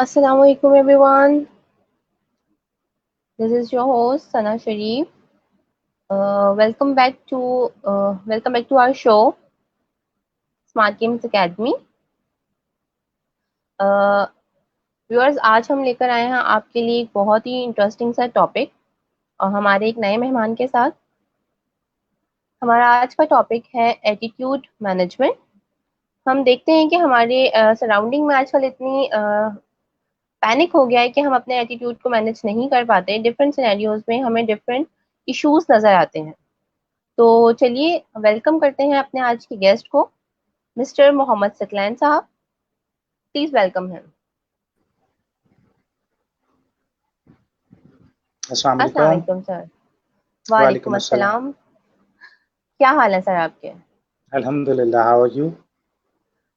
Assalamu alaikum everyone. This is your host Sana Sharif. Welcome back to our show Smart Games Academy. Viewers, आज हम लेकर आए हैं आपके लिए एक बहुत ही इंटरेस्टिंग सा टॉपिक और हमारे एक नए मेहमान के साथ। हमारा आज का टॉपिक है एटीट्यूड मैनेजमेंट। हम देखते हैं कि हमारे सराउंडिंग में आजकल इतनी पैनिक हो गया है कि हम अपने एटीट्यूड को मैनेज नहीं कर पाते। डिफरेंट सिनेरियोज में हमें डिफरेंट इश्यूज नजर आते हैं। तो चलिए वेलकम करते हैं अपने आज के गेस्ट को, मिस्टर मोहम्मद सकलैन साहब। Please welcome him. अस्सलाम अस्सलाम वालेकुम। वालेकुम सर। वालेकुम वालेकुम अस्सलाम। अस्सलाम। क्या हाल है सर आपके? अल्हम्दुलिल्लाह, हाउ आर यू?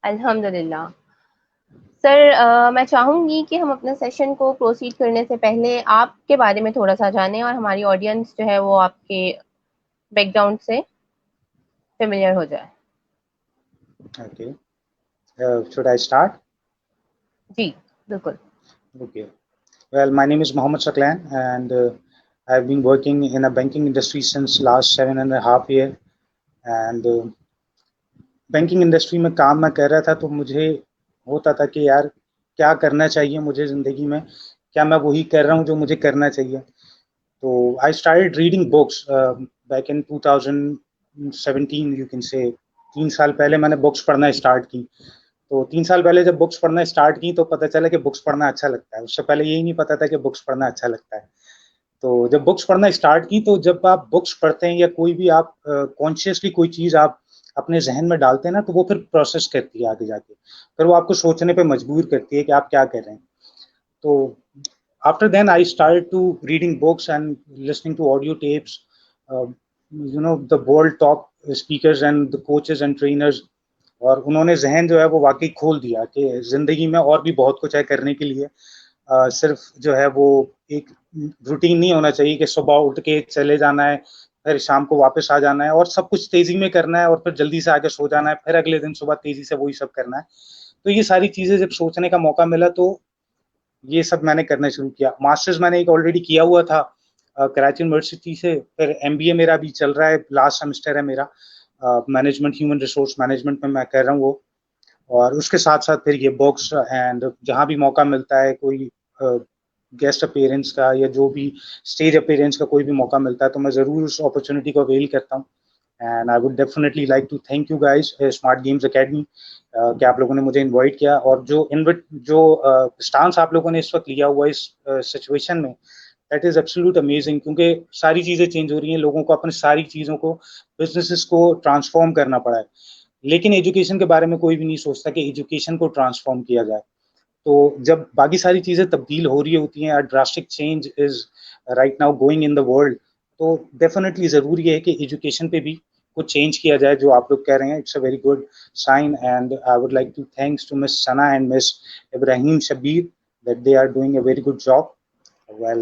अल्हम्दुलिल्लाह। सर, मैं चाहूंगी कि हम अपने सेशन को प्रोसीड करने से पहले आपके बारे में थोड़ा सा जानें और हमारी ऑडियंस जो है वो आपके बैकग्राउंड से फेमिलियर हो जाए। Okay. Should I start? जी बिल्कुल। Okay. Well, my name is Mohammed Saklan, and I've been working in a banking industry since last 7.5 years. And banking industry में काम मैं कर रहा था तो मुझे होता था कि यार क्या करना चाहिए मुझे ज़िंदगी में, क्या मैं वही कर रहा हूँ जो मुझे करना चाहिए। तो I started reading books back in 2017, you can say 3 साल पहले मैंने बुक्स पढ़ना स्टार्ट की। तो 3 साल पहले जब बुक्स पढ़ना स्टार्ट की तो पता चला कि बुक्स पढ़ना अच्छा लगता है। उससे पहले यही नहीं पता था कि बुक्स पढ़ना अच्छा लगता है। तो जब बुक्स पढ़ना स्टार्ट की तो जब आप बुक्स पढ़ते हैं या कोई भी आप कॉन्शियसली कोई चीज़ आप अपने जहन में डालते हैं ना, तो वो फिर प्रोसेस करती है आगे जाके, फिर वो आपको सोचने पे मजबूर करती है कि आप क्या कर रहे हैं। तो after then I started to reading books and listening to audio tapes, the world top speakers and the coaches and trainers, और उन्होंने जहन जो है वो वाकई खोल दिया कि जिंदगी में और भी बहुत कुछ है करने के लिए। सिर्फ जो है वो एक रूटीन नहीं होना चाहिए कि सुबह उठ के चले जाना है, फिर शाम को वापस आ जाना है और सब कुछ तेजी में करना है और फिर जल्दी से आके सो जाना है, फिर अगले दिन सुबह तेजी से वही सब करना है। तो ये सारी चीजें जब सोचने का मौका मिला तो ये सब मैंने करना शुरू किया। मास्टर्स मैंने एक ऑलरेडी किया हुआ था कराची यूनिवर्सिटी से, फिर एमबीए मेरा भी चल रहा है, लास्ट सेमेस्टर है मेरा, मैनेजमेंट ह्यूमन रिसोर्स मैनेजमेंट में मैं कर रहा हूँ वो। और उसके साथ साथ फिर ये बुक्स एंड जहाँ भी मौका मिलता है कोई गेस्ट अपीयरेंस का या जो भी स्टेज अपीयरेंस का कोई भी मौका मिलता है तो मैं ज़रूर उस अपॉर्चुनिटी को अवेल करता हूँ। And I would definitely like to thank you guys, smart games academy, कि आप लोगों ने मुझे इनवाइट किया और जो स्टांस आप लोगों ने इस वक्त लिया हुआ इस सिचुएशन में, दैट इज एब्सोल्यूट अमेजिंग, क्योंकि सारी चीज़ें चेंज हो रही हैं, लोगों को अपनी सारी चीज़ों को, बिजनेसेस को ट्रांसफॉर्म करना पड़ा है, लेकिन एजुकेशन के बारे में कोई भी नहीं सोचता कि एजुकेशन को ट्रांसफॉर्म किया जाए। तो जब बाकी सारी चीज़ें तब्दील हो रही होती हैं, drastic change is right now going in the world, तो डेफिनेटली ज़रूरी है कि एजुकेशन पे भी कुछ चेंज किया जाए, जो आप लोग कह रहे हैं। It's a very good sign and I would like to thanks to miss Sana and miss Ibrahim Shabir that they are doing a very good job. Well,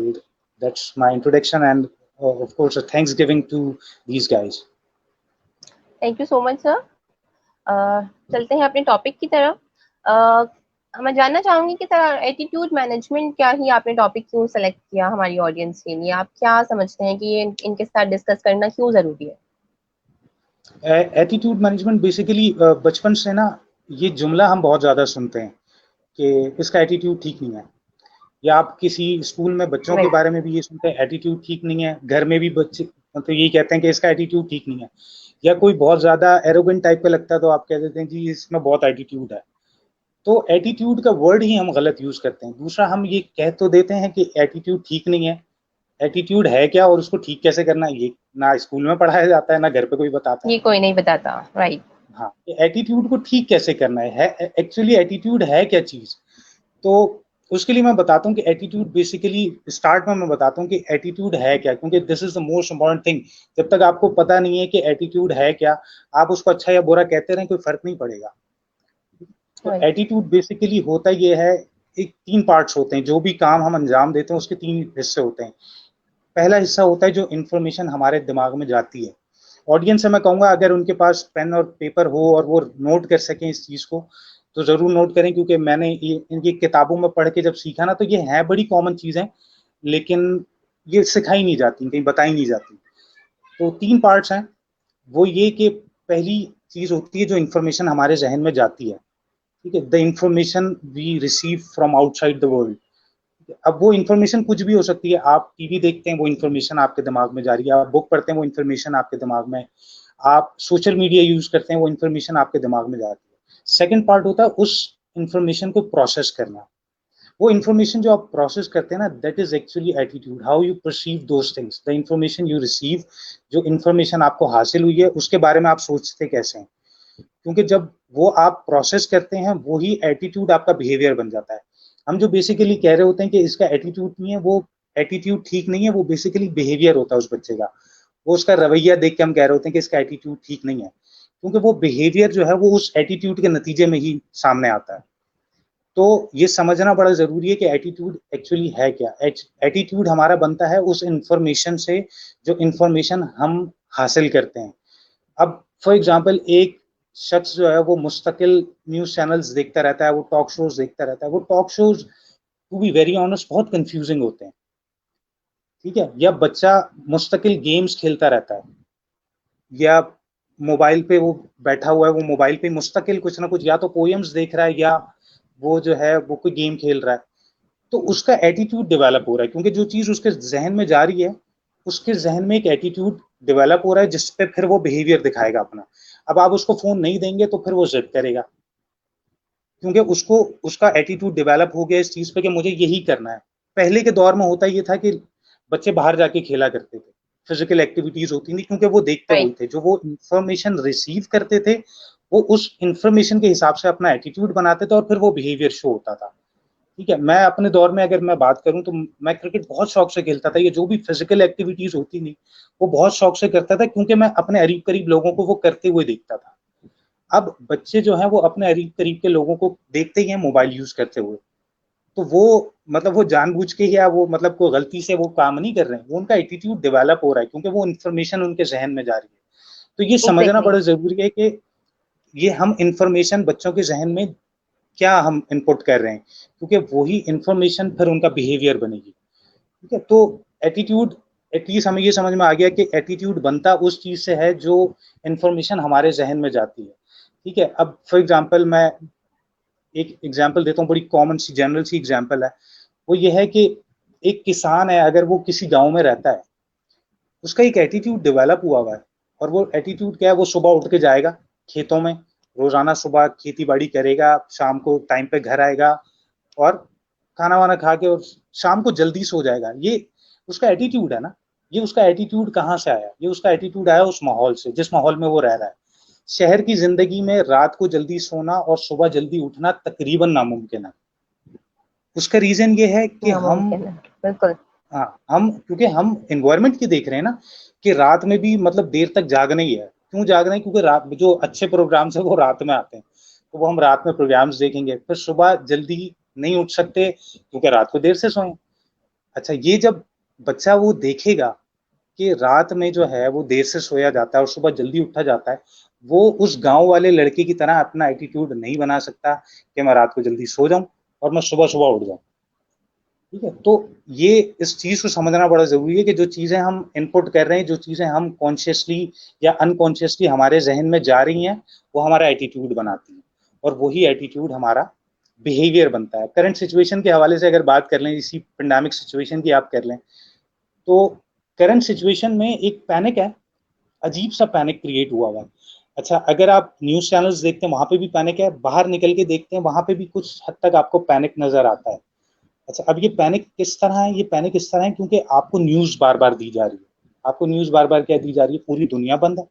that's my introduction and of course a thanksgiving to these guys. Thank you so much sir. चलते हैं अपने topic की तरफ। अ, मैं जानना चाहूंगी कि sir attitude management क्या ही आपने टॉपिक क्यों सेलेक्ट किया हमारी ऑडियंस के लिए? आप क्या समझते हैं कि ये इनके साथ डिस्कस करना क्यों जरूरी है? एटीट्यूड मैनेजमेंट बेसिकली बचपन से ना ये जुमला हम बहुत ज़्यादा सुनते हैं कि इसका एटीट्यूड ठीक नहीं है, या आप किसी स्कूल में बच्चों के राइट। बारे में भी ये सुनते हैं एटीट्यूड ठीक नहीं है, घर में भी बच्चे तो यही कहते हैं कि इसका एटीट्यूड ठीक नहीं है, या कोई बहुत ज़्यादा एरोगेंट टाइप का लगता है तो आप कह देते हैं जी इसमें बहुत एटीट्यूड है। तो एटीट्यूड का वर्ड ही हम गलत यूज़ करते हैं। दूसरा, हम ये कह तो देते हैं कि एटीट्यूड ठीक नहीं है, एटीट्यूड है क्या और उसको ठीक कैसे करना है ये ना स्कूल में पढ़ाया जाता है ना घर पे कोई बताता है। ये कोई नहीं बताता। राइट। हाँ, एटीट्यूड को ठीक कैसे करना है एक्चुअली एटीट्यूड है क्या चीज। तो उसके लिए मैं बताता हूँ कि एटीट्यूड बेसिकली स्टार्ट में मैं बताता हूँ कि एटीट्यूड है क्या, क्योंकि this is the most important thing. जब तक आपको पता नहीं है कि एटीट्यूड है क्या, आप उसको अच्छा या बुरा कहते रहें कोई फर्क नहीं पड़ेगा। तो राइट। एटीट्यूड बेसिकली होता ये है, एक 3 पार्ट्स होते हैं, जो भी काम हम अंजाम देते हैं उसके 3 हिस्से होते हैं। पहला हिस्सा होता है जो इन्फॉर्मेशन हमारे दिमाग में जाती है। ऑडियंस से मैं कहूंगा अगर उनके पास पेन और पेपर हो और वो नोट कर सकें इस चीज को, तो जरूर नोट करें, क्योंकि मैंने इनकी किताबों में पढ़ के जब सीखा ना, तो ये है बड़ी कॉमन चीज है, लेकिन ये सिखाई नहीं जाती, कहीं बताई नहीं जाती। तो 3 पार्ट्स हैं। वो ये कि पहली चीज होती है जो इन्फॉर्मेशन हमारे जहन में जाती है, ठीक है, the information we receive from outside the world. अब वो इन्फॉर्मेशन कुछ भी हो सकती है, आप टीवी देखते हैं वो इन्फॉर्मेशन आपके दिमाग में जा रही है, आप बुक पढ़ते हैं वो इन्फॉर्मेशन आपके दिमाग में, आप सोशल मीडिया यूज करते हैं वो इन्फॉर्मेशन आपके दिमाग में जाती है। सेकंड पार्ट होता है उस इन्फॉर्मेशन को प्रोसेस करना। वो इन्फॉर्मेशन जो आप प्रोसेस करते हैं ना, that is actually attitude, how you perceive those things, the information you receive. जो इन्फॉर्मेशन आपको हासिल हुई है उसके बारे में आप सोचते कैसे हैं, क्योंकि जब वो आप प्रोसेस करते हैं वही एटीट्यूड आपका बिहेवियर बन जाता है। हम जो बेसिकली कह रहे होते हैं कि इसका एटीट्यूड नहीं है, वो एटीट्यूड ठीक नहीं है, वो बेसिकली बिहेवियर होता है उस बच्चे का। वो उसका रवैया देख के हम कह रहे होते हैं कि इसका एटीट्यूड ठीक नहीं है, क्योंकि वो बिहेवियर जो है वो उस एटीट्यूड के नतीजे में ही सामने आता है। तो ये समझना बड़ा जरूरी है कि एटीट्यूड एक्चुअली है क्या। एटीट्यूड हमारा बनता है उस इंफॉर्मेशन से जो इंफॉर्मेशन हम हासिल करते हैं। अब फॉर एग्जाम्पल एक शख्स जो है वो मुस्तकिल न्यूज चैनल्स देखता रहता है, वो टॉक शोज देखता रहता है, वो talk shows to be very honest बहुत कंफ्यूजिंग होते हैं, ठीक है। या बच्चा मुस्तकिल गेम्स खेलता रहता है, या मोबाइल पे वो बैठा हुआ है, वो मोबाइल पे मुस्तकिल कुछ ना कुछ या तो पोएम्स देख रहा है, या वो जो है वो कोई गेम खेल रहा है। तो उसका एटीट्यूड डेवलप हो रहा है, क्योंकि जो चीज उसके जहन में जा रही है, उसके जहन में एक एटीट्यूड डेवलप हो रहा है जिसपे फिर वो बिहेवियर दिखाएगा अपना। अब आप उसको फोन नहीं देंगे तो फिर वो जिद करेगा, क्योंकि उसको उसका एटीट्यूड डेवलप हो गया इस चीज पे कि मुझे यही करना है। पहले के दौर में होता ये था कि बच्चे बाहर जाके खेला करते थे, फिजिकल एक्टिविटीज होती थी, क्योंकि वो देखते वही राइट। थे, जो वो इंफॉर्मेशन रिसीव करते थे वो उस इंफॉर्मेशन के हिसाब से अपना एटीट्यूड बनाते थे और फिर वो बिहेवियर शो होता था। ठीक है, मैं अपने दौर में अगर मैं बात करूं तो मैं क्रिकेट बहुत शौक से खेलता था। ये जो भी फिजिकल एक्टिविटीज होती थी वो बहुत शौक से करता था, क्योंकि मैं अपने करीब करीब लोगों को वो करते हुए देखता था। अब बच्चे जो हैं वो अपने करीब करीब के लोगों को देखते ही हैं मोबाइल यूज करते हुए, तो वो मतलब वो जानबूझ के या वो मतलब कोई गलती से वो काम नहीं कर रहे हैं, वो उनका एटीट्यूड डेवलप हो रहा है क्योंकि वो इन्फॉर्मेशन उनके जहन में जा रही है। तो ये समझना एग्जैक्टली। बड़ा जरूरी है कि ये हम इंफॉर्मेशन बच्चों के जहन में क्या हम इनपुट कर रहे हैं, क्योंकि वही इंफॉर्मेशन फिर उनका बिहेवियर बनेगी। ठीक है, तो एटीट्यूड एटलीस्ट हमें ये समझ में आ गया कि एटीट्यूड बनता उस चीज से है जो इंफॉर्मेशन हमारे जहन में जाती है। ठीक है, अब फॉर एग्जाम्पल मैं एक एग्जाम्पल देता हूँ, बड़ी कॉमन सी जनरल सी एग्जाम्पल है। वो ये है कि एक किसान है, अगर वो किसी गांव में रहता है, उसका एक एटीट्यूड डेवलप हुआ है। और वो एटीट्यूड क्या है, वो सुबह उठ के जाएगा खेतों में, रोजाना सुबह खेती बाड़ी करेगा, शाम को टाइम पे घर आएगा और खाना वाना खा के और शाम को जल्दी सो जाएगा। ये उसका एटीट्यूड है ना। ये उसका एटीट्यूड कहाँ से आया? ये उसका एटीट्यूड आया उस माहौल से जिस माहौल में वो रह रहा है। शहर की जिंदगी में रात को जल्दी सोना और सुबह जल्दी उठना तकरीबन नामुमकिन है। उसका रीजन ये है कि हम, नामुमकिन है। बिल्कुल। हाँ, हम क्योंकि हम एनवायरमेंट की देख रहे हैं ना, कि रात में भी मतलब देर तक जागना ही है। क्यों जागना है? क्योंकि रात में जो अच्छे प्रोग्राम्स है वो रात में आते हैं, तो वो हम रात में प्रोग्राम्स देखेंगे, फिर सुबह जल्दी नहीं उठ सकते क्योंकि रात को देर से सोए। अच्छा, ये जब बच्चा वो देखेगा कि रात में जो है वो देर से सोया जाता है और सुबह जल्दी उठा जाता है, वो उस गांव वाले लड़के की तरह अपना एटीट्यूड नहीं बना सकता कि मैं रात को जल्दी सो जाऊं और मैं सुबह सुबह उठ जाऊं। ठीक है, तो ये इस चीज को समझना बड़ा जरूरी है कि जो चीजें हम इनपुट कर रहे हैं, जो चीजें हम कॉन्शियसली या अनकॉन्शियसली हमारे जहन में जा रही हैं, वो हमारा एटीट्यूड बनाती है और वही एटीट्यूड हमारा बिहेवियर बनता है। करंट सिचुएशन के हवाले से अगर बात कर लें, इसी पेंडेमिक सिचुएशन की आप कर लें, तो करंट सिचुएशन में एक पैनिक है, अजीब सा पैनिक क्रिएट हुआ है। अच्छा, अगर आप न्यूज चैनल्स देखते हैं वहां पे भी पैनिक है, बाहर निकल के देखते हैं वहां पे भी कुछ हद तक आपको पैनिक नजर आता है। अच्छा, अब ये पैनिक किस तरह है? ये पैनिक इस तरह है क्योंकि आपको न्यूज बार बार दी जा रही है। आपको न्यूज बार बार क्या दी जा रही है? पूरी दुनिया बंद है,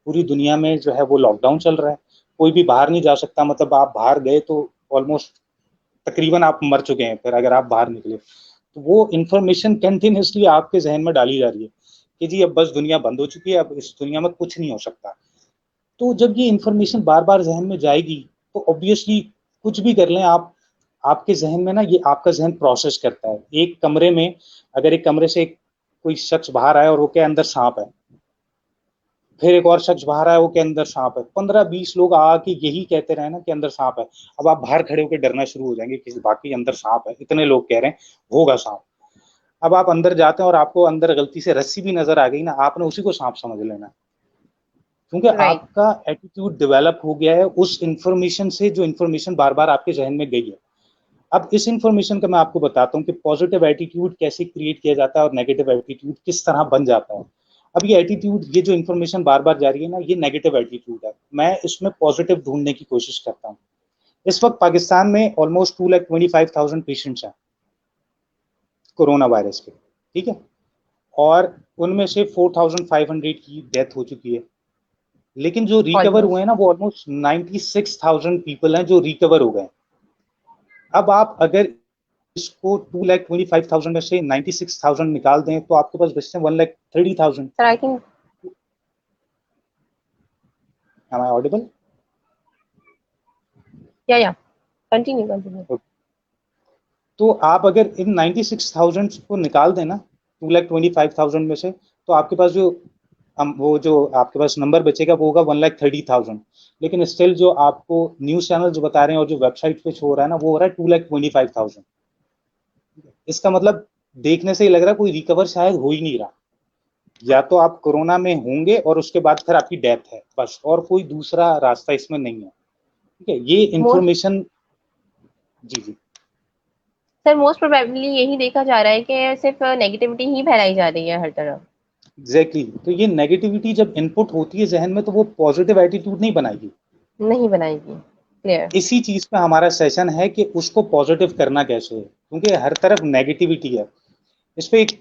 पूरी दुनिया में जो है वो लॉकडाउन चल रहा है, कोई भी बाहर नहीं जा सकता। मतलब आप बाहर गए तो ऑलमोस्ट तकरीबन आप मर चुके हैं फिर अगर आप बाहर निकले। तो वो इंफॉर्मेशन कंटिन्यूसली आपके जहन में डाली जा रही है कि जी अब बस दुनिया बंद हो चुकी है, अब इस दुनिया में कुछ नहीं हो सकता। तो जब ये इंफॉर्मेशन बार बार जहन में जाएगी तो ऑब्वियसली कुछ भी कर लें आप, आपके जहन में ना ये आपका जहन प्रोसेस करता है। एक कमरे में, अगर एक कमरे से कोई शख्स बाहर आया और वो क्या अंदर सांप है, फिर एक और शख्स बाहर आया, वो के अंदर सांप है। 15-20 लोग आके यही कहते रहे ना कि अंदर सांप है। अब आप बाहर खड़े होकर डरना शुरू हो जाएंगे कि बाकी अंदर सांप है, इतने लोग कह रहे हैं होगा सांप। अब आप अंदर जाते हैं और आपको अंदर गलती से रस्सी भी नजर आ गई ना, आपने उसी को सांप समझ लेना, क्योंकि राइट। आपका एटीट्यूड डेवलप हो गया है उस इंफॉर्मेशन से, जो इंफॉर्मेशन बार बार आपके जहन में गई है। अब इस इंफॉर्मेशन का मैं आपको बताता हूँ कि पॉजिटिव एटीट्यूड कैसे क्रिएट किया जाता है और नेगेटिव एटीट्यूड किस तरह बन जाता है। अब ये एटीट्यूड, ये जो इन्फॉर्मेशन बार बार जा रही है ना, ये नेगेटिव एटीट्यूड है। मैं इसमें पॉजिटिव ढूंढने की कोशिश करता हूँ। इस वक्त पाकिस्तान में ऑलमोस्ट 2,25,000 पेशेंट्स हैं कोरोना वायरस के, ठीक है, और उनमें से 4,500 की डेथ हो चुकी है। लेकिन जो रिकवर हुए ऑलमोस्ट। हैं ना, वो ऑलमोस्ट 96,000 पीपल हैं जो रिकवर हो गए। अब आप अगर इसको 2,25,000 में से 96,000 निकाल दें तो आपके पास बचते हैं 1,30,000। Sir I think. Am I audible? या कंटिन्यू कंटिन्यू। तो आप अगर इन 96,000 को निकाल देना 2,25,000 में से, तो आपके पास जो वो जो आपके पास नंबर बचेगा वो होगा 1,30,000। लेकिन स्टिल जो आपको न्यूज चैनल जो बता रहे हैं और जो वेबसाइट पे शो हो रहा है ना, वो हो रहा है 2,25,000। इसका मतलब देखने से ही लग रहा है कोई रिकवर शायद हो ही नहीं रहा। या तो आप कोरोना में होंगे और उसके बाद फिर आपकी डेथ है, बस, और कोई दूसरा रास्ता इसमें नहीं है। ठीक है, ये मोस्ट इंफॉर्मेशन। जी जी। सर मोस्ट प्रोबेबली यही देखा जा रहा है कि सिर्फ नेगेटिविटी ही फैलाई जा रही है हर तरफ। एग्जैक्टली तो ये नेगेटिविटी जब इनपुट होती है जहन में, तो वो पॉजिटिव एटीट्यूड नहीं बनाएगी। नहीं बनाएगी। क्लियर। इसी चीज पे हमारा सेशन है कि उसको पॉजिटिव करना कैसे है, क्योंकि हर तरफ नेगेटिविटी है। इस पे एक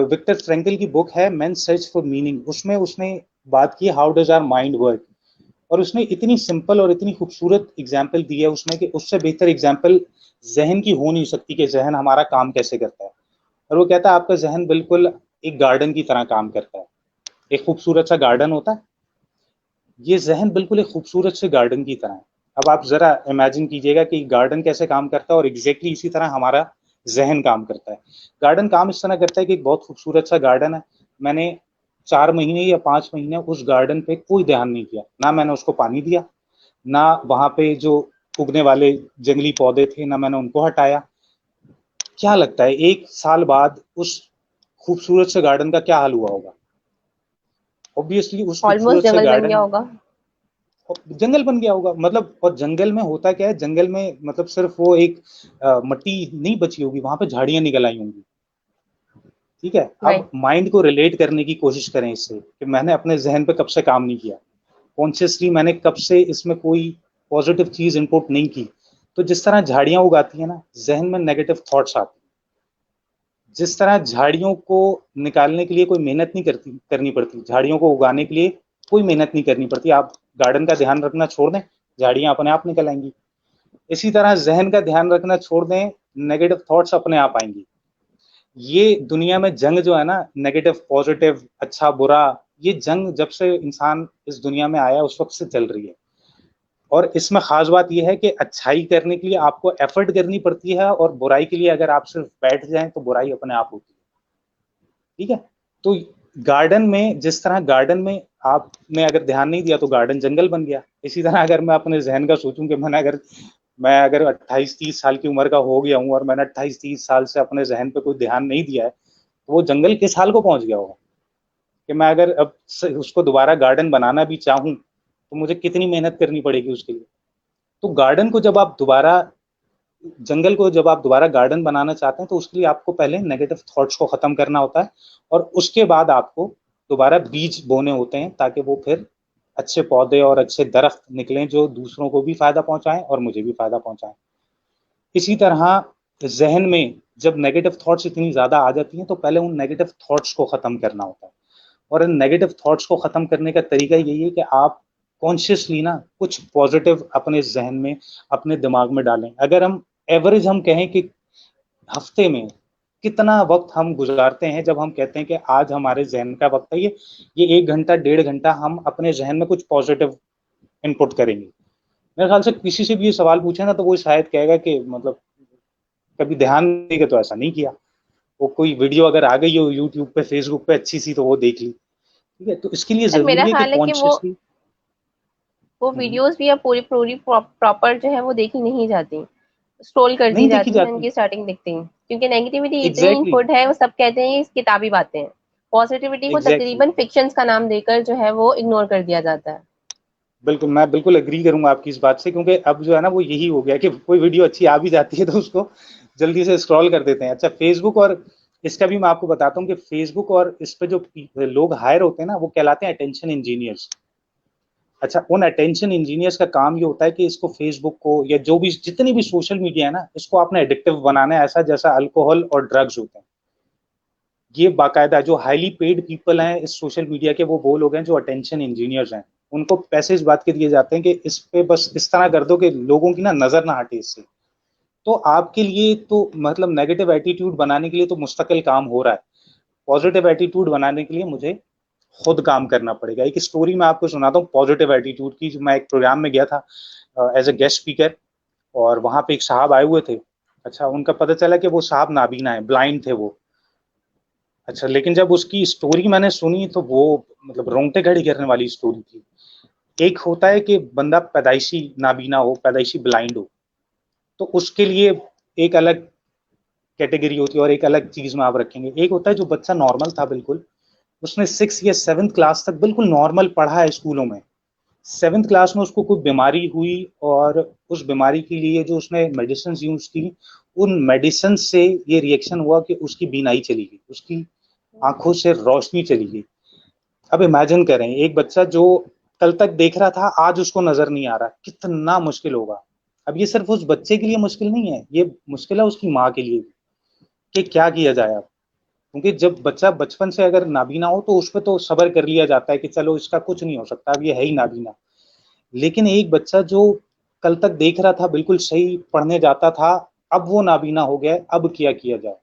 विक्टर फ्रैंकल की बुक है मैन सर्च फॉर मीनिंग, उसमें उसने बात की how does our mind work, और उसने इतनी सिंपल और इतनी खूबसूरत एग्जाम्पल दी है उसमें कि उससे बेहतर एग्जाम्पल जहन की हो नहीं सकती कि जहन हमारा काम कैसे करता है। और वो कहता है आपका जहन बिल्कुल एक गार्डन की तरह काम करता है। एक खूबसूरत सा गार्डन होता है, ये जहन बिल्कुल एक खूबसूरत से गार्डन की तरह है। अब आप जरा इमेजिन कीजिएगा कि गार्डन कैसे काम करता है, और एग्जैक्टली इसी तरह हमारा जहन काम करता है। गार्डन काम इस तरह करता है कि एक बहुत खूबसूरत सा गार्डन है, मैंने 4 महीने या 5 महीने उस गार्डन पे कोई ध्यान नहीं किया, ना मैंने उसको पानी दिया, ना वहां पे जो उगने वाले जंगली पौधे थे ना मैंने उनको हटाया। क्या लगता है 1 साल बाद उस खूबसूरत से गार्डन का क्या हाल हुआ होगा? ऑब्वियसली उस ऑलमोस्ट खूबसूरत से जंगल बन गया गार्डन, होगा। जंगल बन गया होगा, मतलब। और जंगल में होता क्या है, जंगल में मतलब सिर्फ वो एक मट्टी नहीं बची होगी, वहां पे झाड़ियां निकल आई होंगी। ठीक है, अब राइट। माइंड को रिलेट करने की कोशिश करें इससे कि मैंने अपने जहन पे कब से काम नहीं किया, कॉन्शियसली मैंने कब से इसमें कोई पॉजिटिव चीज इनपुट नहीं की। तो जिस तरह झाड़ियां उगाती है ना, जहन में नेगेटिव थॉट्स आते हैं। जिस तरह झाड़ियों को निकालने के लिए कोई मेहनत नहीं करनी पड़ती, झाड़ियों को उगाने के लिए कोई मेहनत नहीं करनी पड़ती, आप गार्डन का ध्यान रखना छोड़ दें, झाड़ियां अपने आप निकल आएंगी। इसी तरह जहन का ध्यान रखना छोड़ दें, नेगेटिव थॉट्स अपने आप आएंगी। ये दुनिया में जंग जो है ना, नेगेटिव पॉजिटिव, अच्छा बुरा, ये जंग जब से इंसान इस दुनिया में आया उस वक्त से चल रही है। और इसमें खास बात यह है कि अच्छाई करने के लिए आपको एफर्ट करनी पड़ती है, और बुराई के लिए अगर आप सिर्फ बैठ जाएं तो बुराई अपने आप होती है। ठीक है, तो गार्डन में, जिस तरह गार्डन में आपने अगर ध्यान नहीं दिया तो गार्डन जंगल बन गया। इसी तरह अगर मैं अपने जहन का सोचूं कि मैं अगर 28-30 साल की उम्र का हो गया हूं और मैंने 28-30 साल से अपने जहन पे कोई ध्यान नहीं दिया है, तो वो जंगल किस हाल को पहुंच गया होगा। कि मैं अगर अब उसको दोबारा गार्डन बनाना भी चाहूं तो मुझे कितनी मेहनत करनी पड़ेगी उसके लिए। तो गार्डन को जब आप दोबारा, जंगल को जब आप दोबारा गार्डन बनाना चाहते हैं, तो उसके लिए आपको पहले नेगेटिव थॉट्स को खत्म करना होता है, और उसके बाद आपको दोबारा बीज बोने होते हैं, ताकि वो फिर अच्छे पौधे और अच्छे दरख्त निकलें जो दूसरों को भी फायदा पहुंचाएं और मुझे भी फायदा पहुंचाएं। इसी तरह जहन में जब नेगेटिव थॉट्स इतनी ज्यादा आ जाती हैं, तो पहले उन नेगेटिव थॉट्स को खत्म करना होता है। और इन नेगेटिव थॉट्स को खत्म करने का तरीका यही है कि आप कॉन्शियसली ना कुछ पॉजिटिव अपने जहन में, अपने दिमाग में डालें। अगर हम एवरेज हम कहें कि हफ्ते में कितना वक्त हम गुजारते हैं, जब हम कहते हैं कि आज हमारे जहन का वक्त है, ये 1 घंटा 1.5 घंटा हम अपने जहन में कुछ पॉजिटिव इनपुट करेंगे। मेरे ख्याल से किसी से भी ये सवाल पूछे ना, तो वो शायद कहेगा कि मतलब कभी ध्यान देके तो ऐसा नहीं किया। वो कोई वीडियो अगर आ गई हो यूट्यूब पे फेसबुक पे अच्छी सी, तो वो देख ली। ठीक है, तो इसके लिए सर मेरा जरूरी है कि ख्याल है कि कॉन्शियसली। वो वीडियोस भी अब पूरी पूरी प्रॉपर जो है वो देखी नहीं जाती, स्क्रॉल कर दी नहीं देखी जाती है, जाती। उनकी स्टार्टिंग दिखते ही, क्योंकि नेगेटिविटी इतनी एग्जैक्टली इनपुट है, वो सब कहते हैं ये किताबी बातें हैं। पॉजिटिविटी को एग्जैक्टली तकरीबन फिक्शंस का नाम देकर जो है वो इग्नोर कर दिया जाता है। बिल्कुल, मैं बिल्कुल एग्री करूंगा आपकी इस बात से, क्योंकि अब जो है ना वो यही हो गया कि कोई वीडियो अच्छी आ भी जाती है तो उसको जल्दी से स्क्रॉल कर देते हैं। अच्छा, फेसबुक और इसका भी मैं आपको बताता हूँ कि फेसबुक और इस पे जो लोग हायर होते हैं ना, वो कहलाते हैं अटेंशन इंजीनियर्स। अच्छा, उन अटेंशन इंजीनियर्स का काम ये होता है कि इसको फेसबुक को या जो भी जितनी भी सोशल मीडिया है ना, इसको आपने एडिक्टिव बनाना है, ऐसा जैसा अल्कोहल और ड्रग्स होते हैं। ये बाकायदा जो हाईली पेड पीपल हैं इस सोशल मीडिया के, वो लोग हैं जो अटेंशन इंजीनियर्स हैं। उनको पैसे इस बात के दिए जाते हैं कि इस पे बस इस तरह कर दो कि लोगों की ना नजर ना हटे इससे। तो आपके लिए तो मतलब नेगेटिव एटीट्यूड बनाने के लिए तो मुस्तकिल काम हो रहा है। पॉजिटिव एटीट्यूड बनाने के लिए मुझे खुद काम करना पड़ेगा। एक स्टोरी मैं आपको सुनाता हूँ पॉजिटिव एटीट्यूड की। जो मैं एक प्रोग्राम में गया था एज ए गेस्ट स्पीकर, और वहां पे एक साहब आए हुए थे। अच्छा, उनका पता चला कि वो साहब नाबीना है, ब्लाइंड थे वो। अच्छा, लेकिन जब उसकी स्टोरी मैंने सुनी तो वो मतलब रोंगटे खड़ी करने वाली स्टोरी थी। एक होता है कि बंदा पैदाइशी नाबीना हो, पैदाइशी ब्लाइंड हो, तो उसके लिए एक अलग कैटेगरी होती है और एक अलग चीज में आप रखेंगे। एक होता है जो बच्चा नॉर्मल था बिल्कुल, उसने 6 या 7 क्लास तक बिल्कुल नॉर्मल पढ़ा है स्कूलों में। 7 क्लास में उसको कोई बीमारी हुई, और उस बीमारी के लिए जो उसने मेडिसिन यूज की, उन मेडिसिन से ये रिएक्शन हुआ कि उसकी बीनाई चली गई, उसकी आंखों से रोशनी चली गई। अब इमेजिन करें, एक बच्चा जो कल तक देख रहा था आज उसको नजर नहीं आ रहा, कितना मुश्किल होगा। अब ये सिर्फ उस बच्चे के लिए मुश्किल नहीं है, ये मुश्किल है उसकी माँ के लिए भी, कि क्या किया जाए अब। क्योंकि जब बच्चा बचपन से अगर नाबीना हो तो उस पर तो सब्र कर लिया जाता है कि चलो इसका कुछ नहीं हो सकता, अब ये है ही नाबीना। लेकिन एक बच्चा जो कल तक देख रहा था, बिल्कुल सही पढ़ने जाता था, अब वो नाबीना हो गया, अब क्या किया जाए।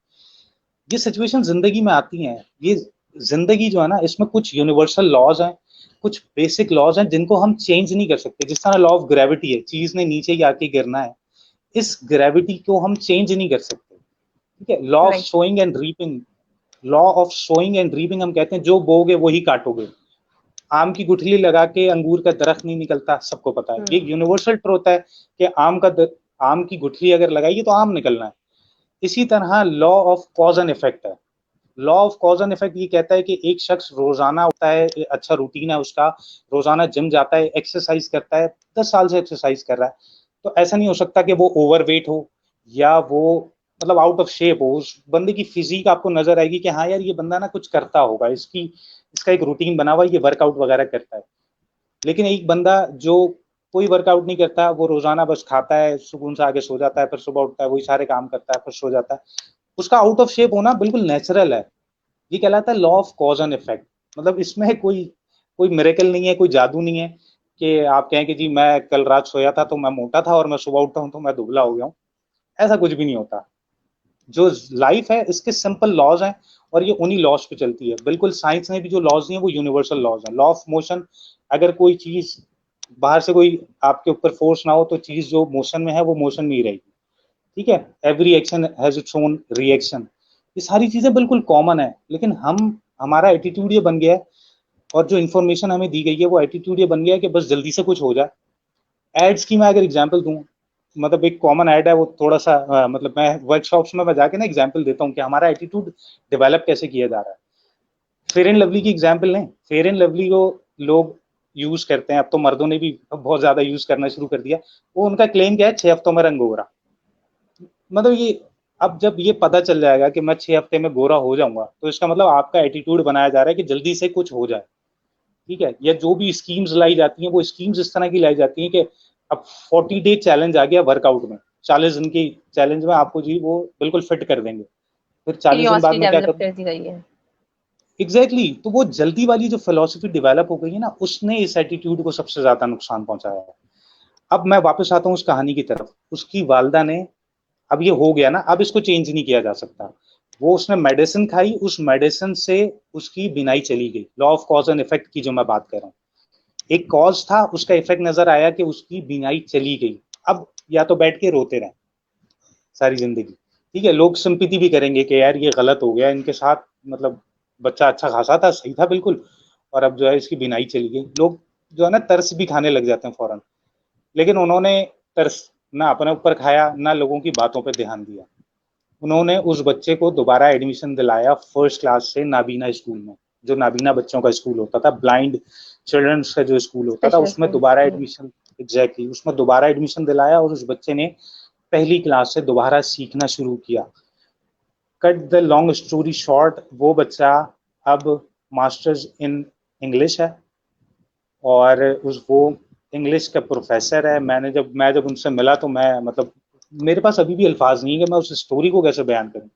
ये सिचुएशन जिंदगी में आती हैं। ये जिंदगी जो है ना, इसमें कुछ यूनिवर्सल लॉज हैं, कुछ बेसिक लॉज हैं जिनको हम चेंज नहीं कर सकते। जिस तरह लॉ ऑफ ग्रेविटी है, चीज ने नीचे ही आके गिरना है, इस ग्रेविटी को हम चेंज नहीं कर सकते। ठीक है, law of right. Sowing and reaping, law of sowing and reaping हम कहते हैं जो बोगे वही काटोगे। आम की गुठली लगा के अंगूर का दरख्त नहीं निकलता, सबको पता है, ये यूनिवर्सल ट्रूथ है कि आम की गुठली अगर लगाइए तो आम निकलना है। इसी तरह law of cause and effect है। Law of cause and effect ये कहता है कि एक शख्स रोजाना होता है, अच्छा रूटीन है उसका, रोजाना जिम जाता है, एक्सरसाइज करता है, 10 साल से एक्सरसाइज कर रहा है, तो ऐसा नहीं हो सकता कि वो ओवरवेट हो या वो मतलब आउट ऑफ शेप हो। उस बंदे की फिजिक आपको नजर आएगी कि हाँ यार ये बंदा ना कुछ करता होगा, इसका एक रूटीन बना हुआ है, ये वर्कआउट वगैरह करता है। लेकिन एक बंदा जो कोई वर्कआउट नहीं करता, वो रोजाना बस खाता है, सुकून से आके सो जाता है, फिर सुबह उठता है, वही सारे काम करता है, फिर सो जाता है, उसका आउट ऑफ शेप होना बिल्कुल नेचुरल है। ये कहलाता है law of cause and effect. मतलब इसमें कोई कोई मिरेकल नहीं है, कोई जादू नहीं है कि आप कहें कि जी मैं कल रात सोया था तो मैं मोटा था और मैं सुबह उठा हूं तो मैं दुबला हो गया हूं। ऐसा कुछ भी नहीं होता। जो लाइफ है इसके सिंपल लॉज हैं, और ये उन्हीं लॉज पे चलती है। बिल्कुल साइंस ने भी जो लॉज दिए हैं वो यूनिवर्सल लॉज हैं। लॉ ऑफ मोशन, अगर कोई चीज बाहर से कोई आपके ऊपर फोर्स ना हो तो चीज जो मोशन में है वो मोशन में ही रहेगी। ठीक है, every action has its own reaction. ये सारी चीजें बिल्कुल कॉमन है, लेकिन हम हमारा एटीट्यूड ये बन गया है, और जो इन्फॉर्मेशन हमें दी गई है वो एटीट्यूड ये बन गया है कि बस जल्दी से कुछ हो जाए। एड्स की मैं अगर एग्जांपल दूं, मतलब एक कॉमन ऐड है वो थोड़ा सा मतलब मैं वर्कशॉप्स में मैं जाके ना एग्जांपल देता हूँ कि हमारा एटीट्यूड डेवलप कैसे किया जा रहा है। फेयर एंड लवली की एग्जांपल लें। फेयर एंड लवली को लोग यूज करते हैं, अब तो मर्दों ने भी बहुत ज्यादा यूज करना शुरू कर दिया। वो उनका क्लेम क्या है, 6 हफ्तों में रंग गोरा। मतलब ये, अब जब ये पता चल जाएगा कि मैं 6 हफ्ते में गोरा हो जाऊंगा, तो इसका मतलब आपका एटीट्यूड बनाया जा रहा है कि जल्दी से कुछ हो जाए। ठीक है, या जो भी स्कीम्स लाई जाती हैं वो स्कीम्स इस तरह की लाई जाती हैं कि अब 40 डे चैलेंज आ गया वर्कआउट में, 40 दिन की चैलेंज में आपको जी वो बिल्कुल फिट कर देंगे, फिर 40 दिन बाद क्यूरियोसिटी में क्या डेवलप करना। कर दी गई है। एग्जैक्टली exactly, तो वो जल्दी वाली जो फिलोसफी डेवलप हो गई है ना, उसने इस एटीट्यूड को सबसे ज्यादा नुकसान पहुंचाया है। अब मैं वापस आता हूँ उस कहानी की तरफ। उसकी वालदा ने, अब ये हो गया ना, अब इसको चेंज नहीं किया जा सकता। वो उसने मेडिसिन खाई, उस मेडिसिन से उसकी बीनाई चली गई। Law of cause and effect की जो मैं बात कर रहा हूँ, एक कॉज था, उसका इफेक्ट नजर आया कि उसकी बीनाई चली गई। अब या तो बैठ के रोते रहे सारी जिंदगी, ठीक है, लोग सिंपैथी भी करेंगे कि यार ये गलत हो गया इनके साथ, मतलब बच्चा अच्छा खासा था, सही था बिल्कुल, और अब जो है इसकी बिनाई चली गई। लोग जो है ना तरस भी खाने लग जाते हैं फौरन, लेकिन उन्होंने तरस ना अपने ऊपर खाया ना लोगों की बातों पर ध्यान दिया। उन्होंने उस बच्चे को दोबारा एडमिशन दिलाया फर्स्ट क्लास से नाबीना स्कूल में, जो नाबीना बच्चों का स्कूल होता था, ब्लाइंड चिल्ड्रंस का जो स्कूल होता था, स्पेशल उसमें स्कूल। दोबारा एडमिशन, एग्जैक्टली उसमें दोबारा एडमिशन दिलाया और उस बच्चे ने पहली क्लास से दोबारा सीखना शुरू किया। Cut the long story short, वो बच्चा अब मास्टर्स इन इंग्लिश है और उस वो इंग्लिश का प्रोफेसर है। मैं जब उनसे मिला तो मैं मतलब मेरे पास अभी भी अल्फाज नहीं है कि मैं उस स्टोरी को कैसे बयान करूं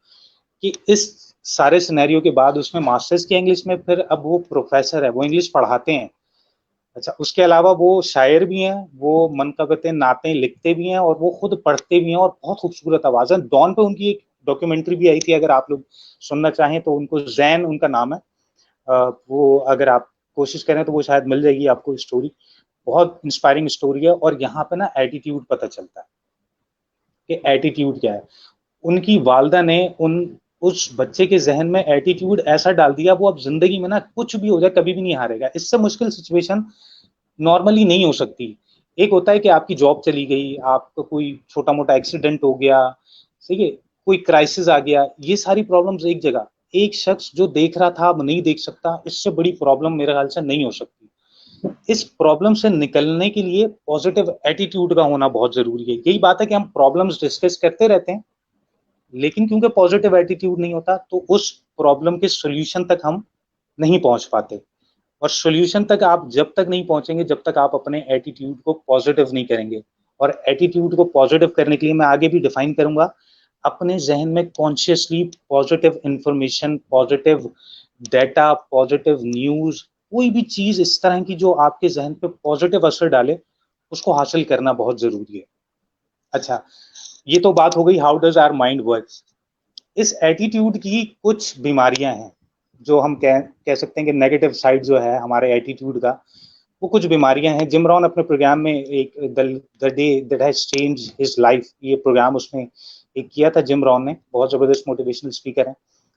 कि इस सारे सिनेरियो के बाद उसमें मास्टर्स किया इंग्लिश में, फिर अब वो प्रोफेसर है, वो इंग्लिश पढ़ाते हैं। अच्छा, उसके अलावा वो शायर भी हैं, वो मनकबतें नातें लिखते भी हैं और वो खुद पढ़ते भी हैं और बहुत खूबसूरत आवाज है। डॉन पे उनकी एक डॉक्यूमेंट्री भी आई थी, अगर आप लोग सुनना चाहें तो। उनको जैन उनका नाम है। वो अगर आप कोशिश करें तो वो शायद मिल जाएगी आपको स्टोरी। बहुत इंस्पायरिंग स्टोरी है और यहाँ पे ना एटीट्यूड पता चलता है कि एटीट्यूड क्या है। उनकी वालदा ने उस बच्चे के जहन में एटीट्यूड ऐसा डाल दिया, वो अब जिंदगी में ना कुछ भी हो जाए कभी भी नहीं हारेगा। इससे मुश्किल सिचुएशन नॉर्मली नहीं हो सकती। एक होता है कि आपकी जॉब चली गई, आपको कोई छोटा मोटा एक्सीडेंट हो गया, ठीक है, कोई क्राइसिस आ गया, ये सारी प्रॉब्लम्स एक जगह। एक शख्स जो देख रहा था अब नहीं देख सकता, इससे बड़ी प्रॉब्लम मेरे ख्याल से नहीं हो सकती। इस प्रॉब्लम से निकलने के लिए पॉजिटिव एटीट्यूड का होना बहुत जरूरी है। यही बात है कि हम प्रॉब्लम्स डिस्कस करते रहते हैं, लेकिन क्योंकि पॉजिटिव एटीट्यूड नहीं होता तो उस प्रॉब्लम के सोल्यूशन तक हम नहीं पहुंच पाते। और सोल्यूशन तक आप जब तक नहीं पहुंचेंगे जब तक आप अपने एटीट्यूड को पॉजिटिव नहीं करेंगे। और एटीट्यूड को पॉजिटिव करने के लिए मैं आगे भी डिफाइन करूंगा, अपने जहन में consciously positive information, positive data, positive news, कोई भी चीज इस तरह की जो आपके जहन पे पॉजिटिव असर डाले, उसको हासिल करना बहुत जरूरी है। अच्छा, ये तो बात हो गई how does our mind work. इस एटीट्यूड की कुछ बीमारियां हैं जो हम कह सकते हैं कि नेगेटिव साइड जो है हमारे एटीट्यूड का, वो कुछ बीमारियां हैं। जिम रॉन अपने प्रोग्राम में एक the day that has change his life, ये प्रोग्राम उसमें एक किया था जिम रॉन ने, बहुत जबरदस्त मोटिवेशनल स्पीकर है।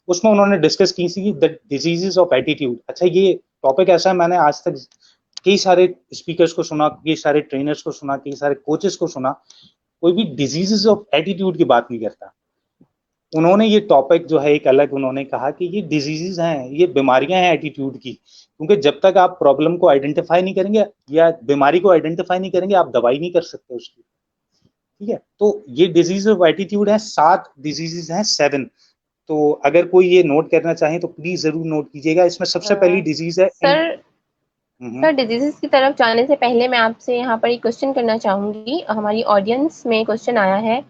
उसमें उन्होंने डिस्कस की थी द डिजीजेस ऑफ एटीट्यूड। अच्छा, ये टॉपिक ऐसा है, मैंने आज तक कई सारे स्पीकर्स को सुना, कई सारे ट्रेनर्स को सुना, कई सारे कोचेस को सुना, कोई भी डिजीजेस ऑफ एटीट्यूड की बात नहीं करता। उन्होंने ये टॉपिक जो है एक अलग उन्होंने कहा कि ये डिजीजेस हैं, ये बीमारियां हैं एटीट्यूड की। क्योंकि जब तक आप प्रॉब्लम को आइडेंटिफाई नहीं करेंगे या बीमारी को आइडेंटिफाई नहीं करेंगे, आप दवाई नहीं कर सकते उसकी। ठीक है, तो ये डिजीज ऑफ एटीट्यूड है, 7 डिजीजेस हैं, 7। तो अगर कोई ये नोट करना चाहे तो प्लीज जरूर नोट कीजिएगा। इसमें सबसे पहली डिजीज है सर सर, डिजीजेस की तरफ जाने से पहले मैं आपसे यहाँ पर एक क्वेश्चन करना चाहूंगी। हमारी ऑडियंस में क्वेश्चन आया है,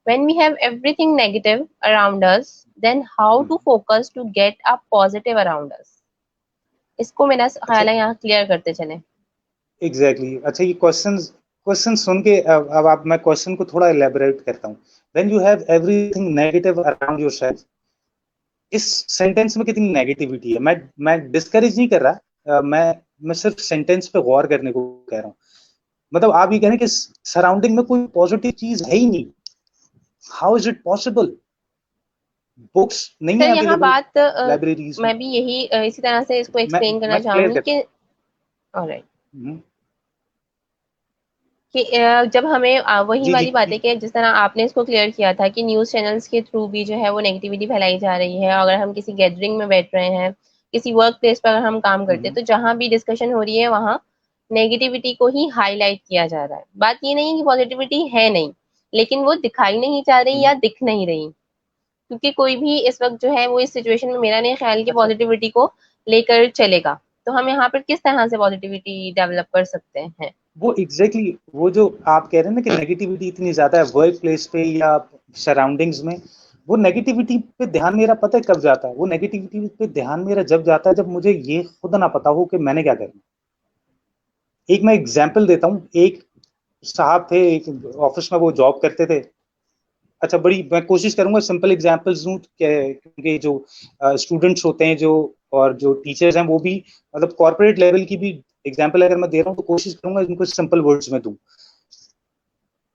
when we have everything negative around us, then how to focus to get a positive around us? इसको मेरा अच्छा, ख्याल है यहाँ क्लियर करते चले। एग्जैक्टली अच्छा, ये क्वेश्चन सुन के अब आप मैं क्वेश्चन को थोड़ा इलेबोरेट करता हूँ। When you have everything negative around yourself, इस सेंटेंस में कितनी नेगेटिविटी है। मैं डिस्करेज नहीं कर रहा, मैं सिर्फ सेंटेंस पे गौर करने को कह रहा हूँ। मतलब आप ये कह रहे हैं कि सराउंडिंग में कोई पॉजिटिव चीज है ही नहीं। How is it possible? Books नहीं सर है यहाँ अवेलेबल बात लाइब्रेरीज में। मैं भी यही इसी तरह से इसको एक्सप्लेन करना मैं क्लियर चाहूंगी करता कि ऑलराइट, हूँ। कि जब हमें वही जी जी वाली बात है जी। कि जिस तरह आपने इसको क्लियर किया था कि न्यूज़ चैनल्स के थ्रू भी जो है वो नेगेटिविटी फैलाई जा रही है। अगर हम किसी गैदरिंग में बैठ रहे हैं, किसी वर्क प्लेस पर अगर हम काम करते हैं, तो जहाँ भी डिस्कशन हो रही है वहाँ नेगेटिविटी को ही हाईलाइट किया जा रहा है। बात ये नहीं है कि पॉजिटिविटी है नहीं, लेकिन वो दिखाई नहीं जा रही या दिख नहीं रही। क्योंकि कोई भी इस वक्त जो है वो इस सिचुएशन में मेरा नहीं ख्याल कि अच्छा, पॉजिटिविटी को लेकर चलेगा। तो हम यहाँ पर किस तरह से पॉजिटिविटी डेवलप कर सकते हैं? वो एग्जैक्टली वो जो आप कह रहे हैं ना कि नेगेटिविटी इतनी ज्यादा है वर्क प्लेस पे या सराउंडिंग्स में, वो नेगेटिविटी पे ध्यान मेरा पता है कब जाता है। वो नेगेटिविटी पे ध्यान मेरा जब जाता है जब मुझे ये खुद ना पता हो कि मैंने क्या करना। एक मैं एग्जांपल देता हूँ। एक साहब थे, एक ऑफिस में वो जॉब करते थे। अच्छा, बड़ी मैं कोशिश करूंगा सिंपल एग्जांपल्स दूं क्योंकि जो स्टूडेंट्स होते हैं जो और जो टीचर्स हैं वो भी मतलब कॉर्पोरेट लेवल की भी एग्जांपल अगर मैं दे रहा हूँ तो कोशिश करूंगा इनको सिंपल वर्ड्स में दूं।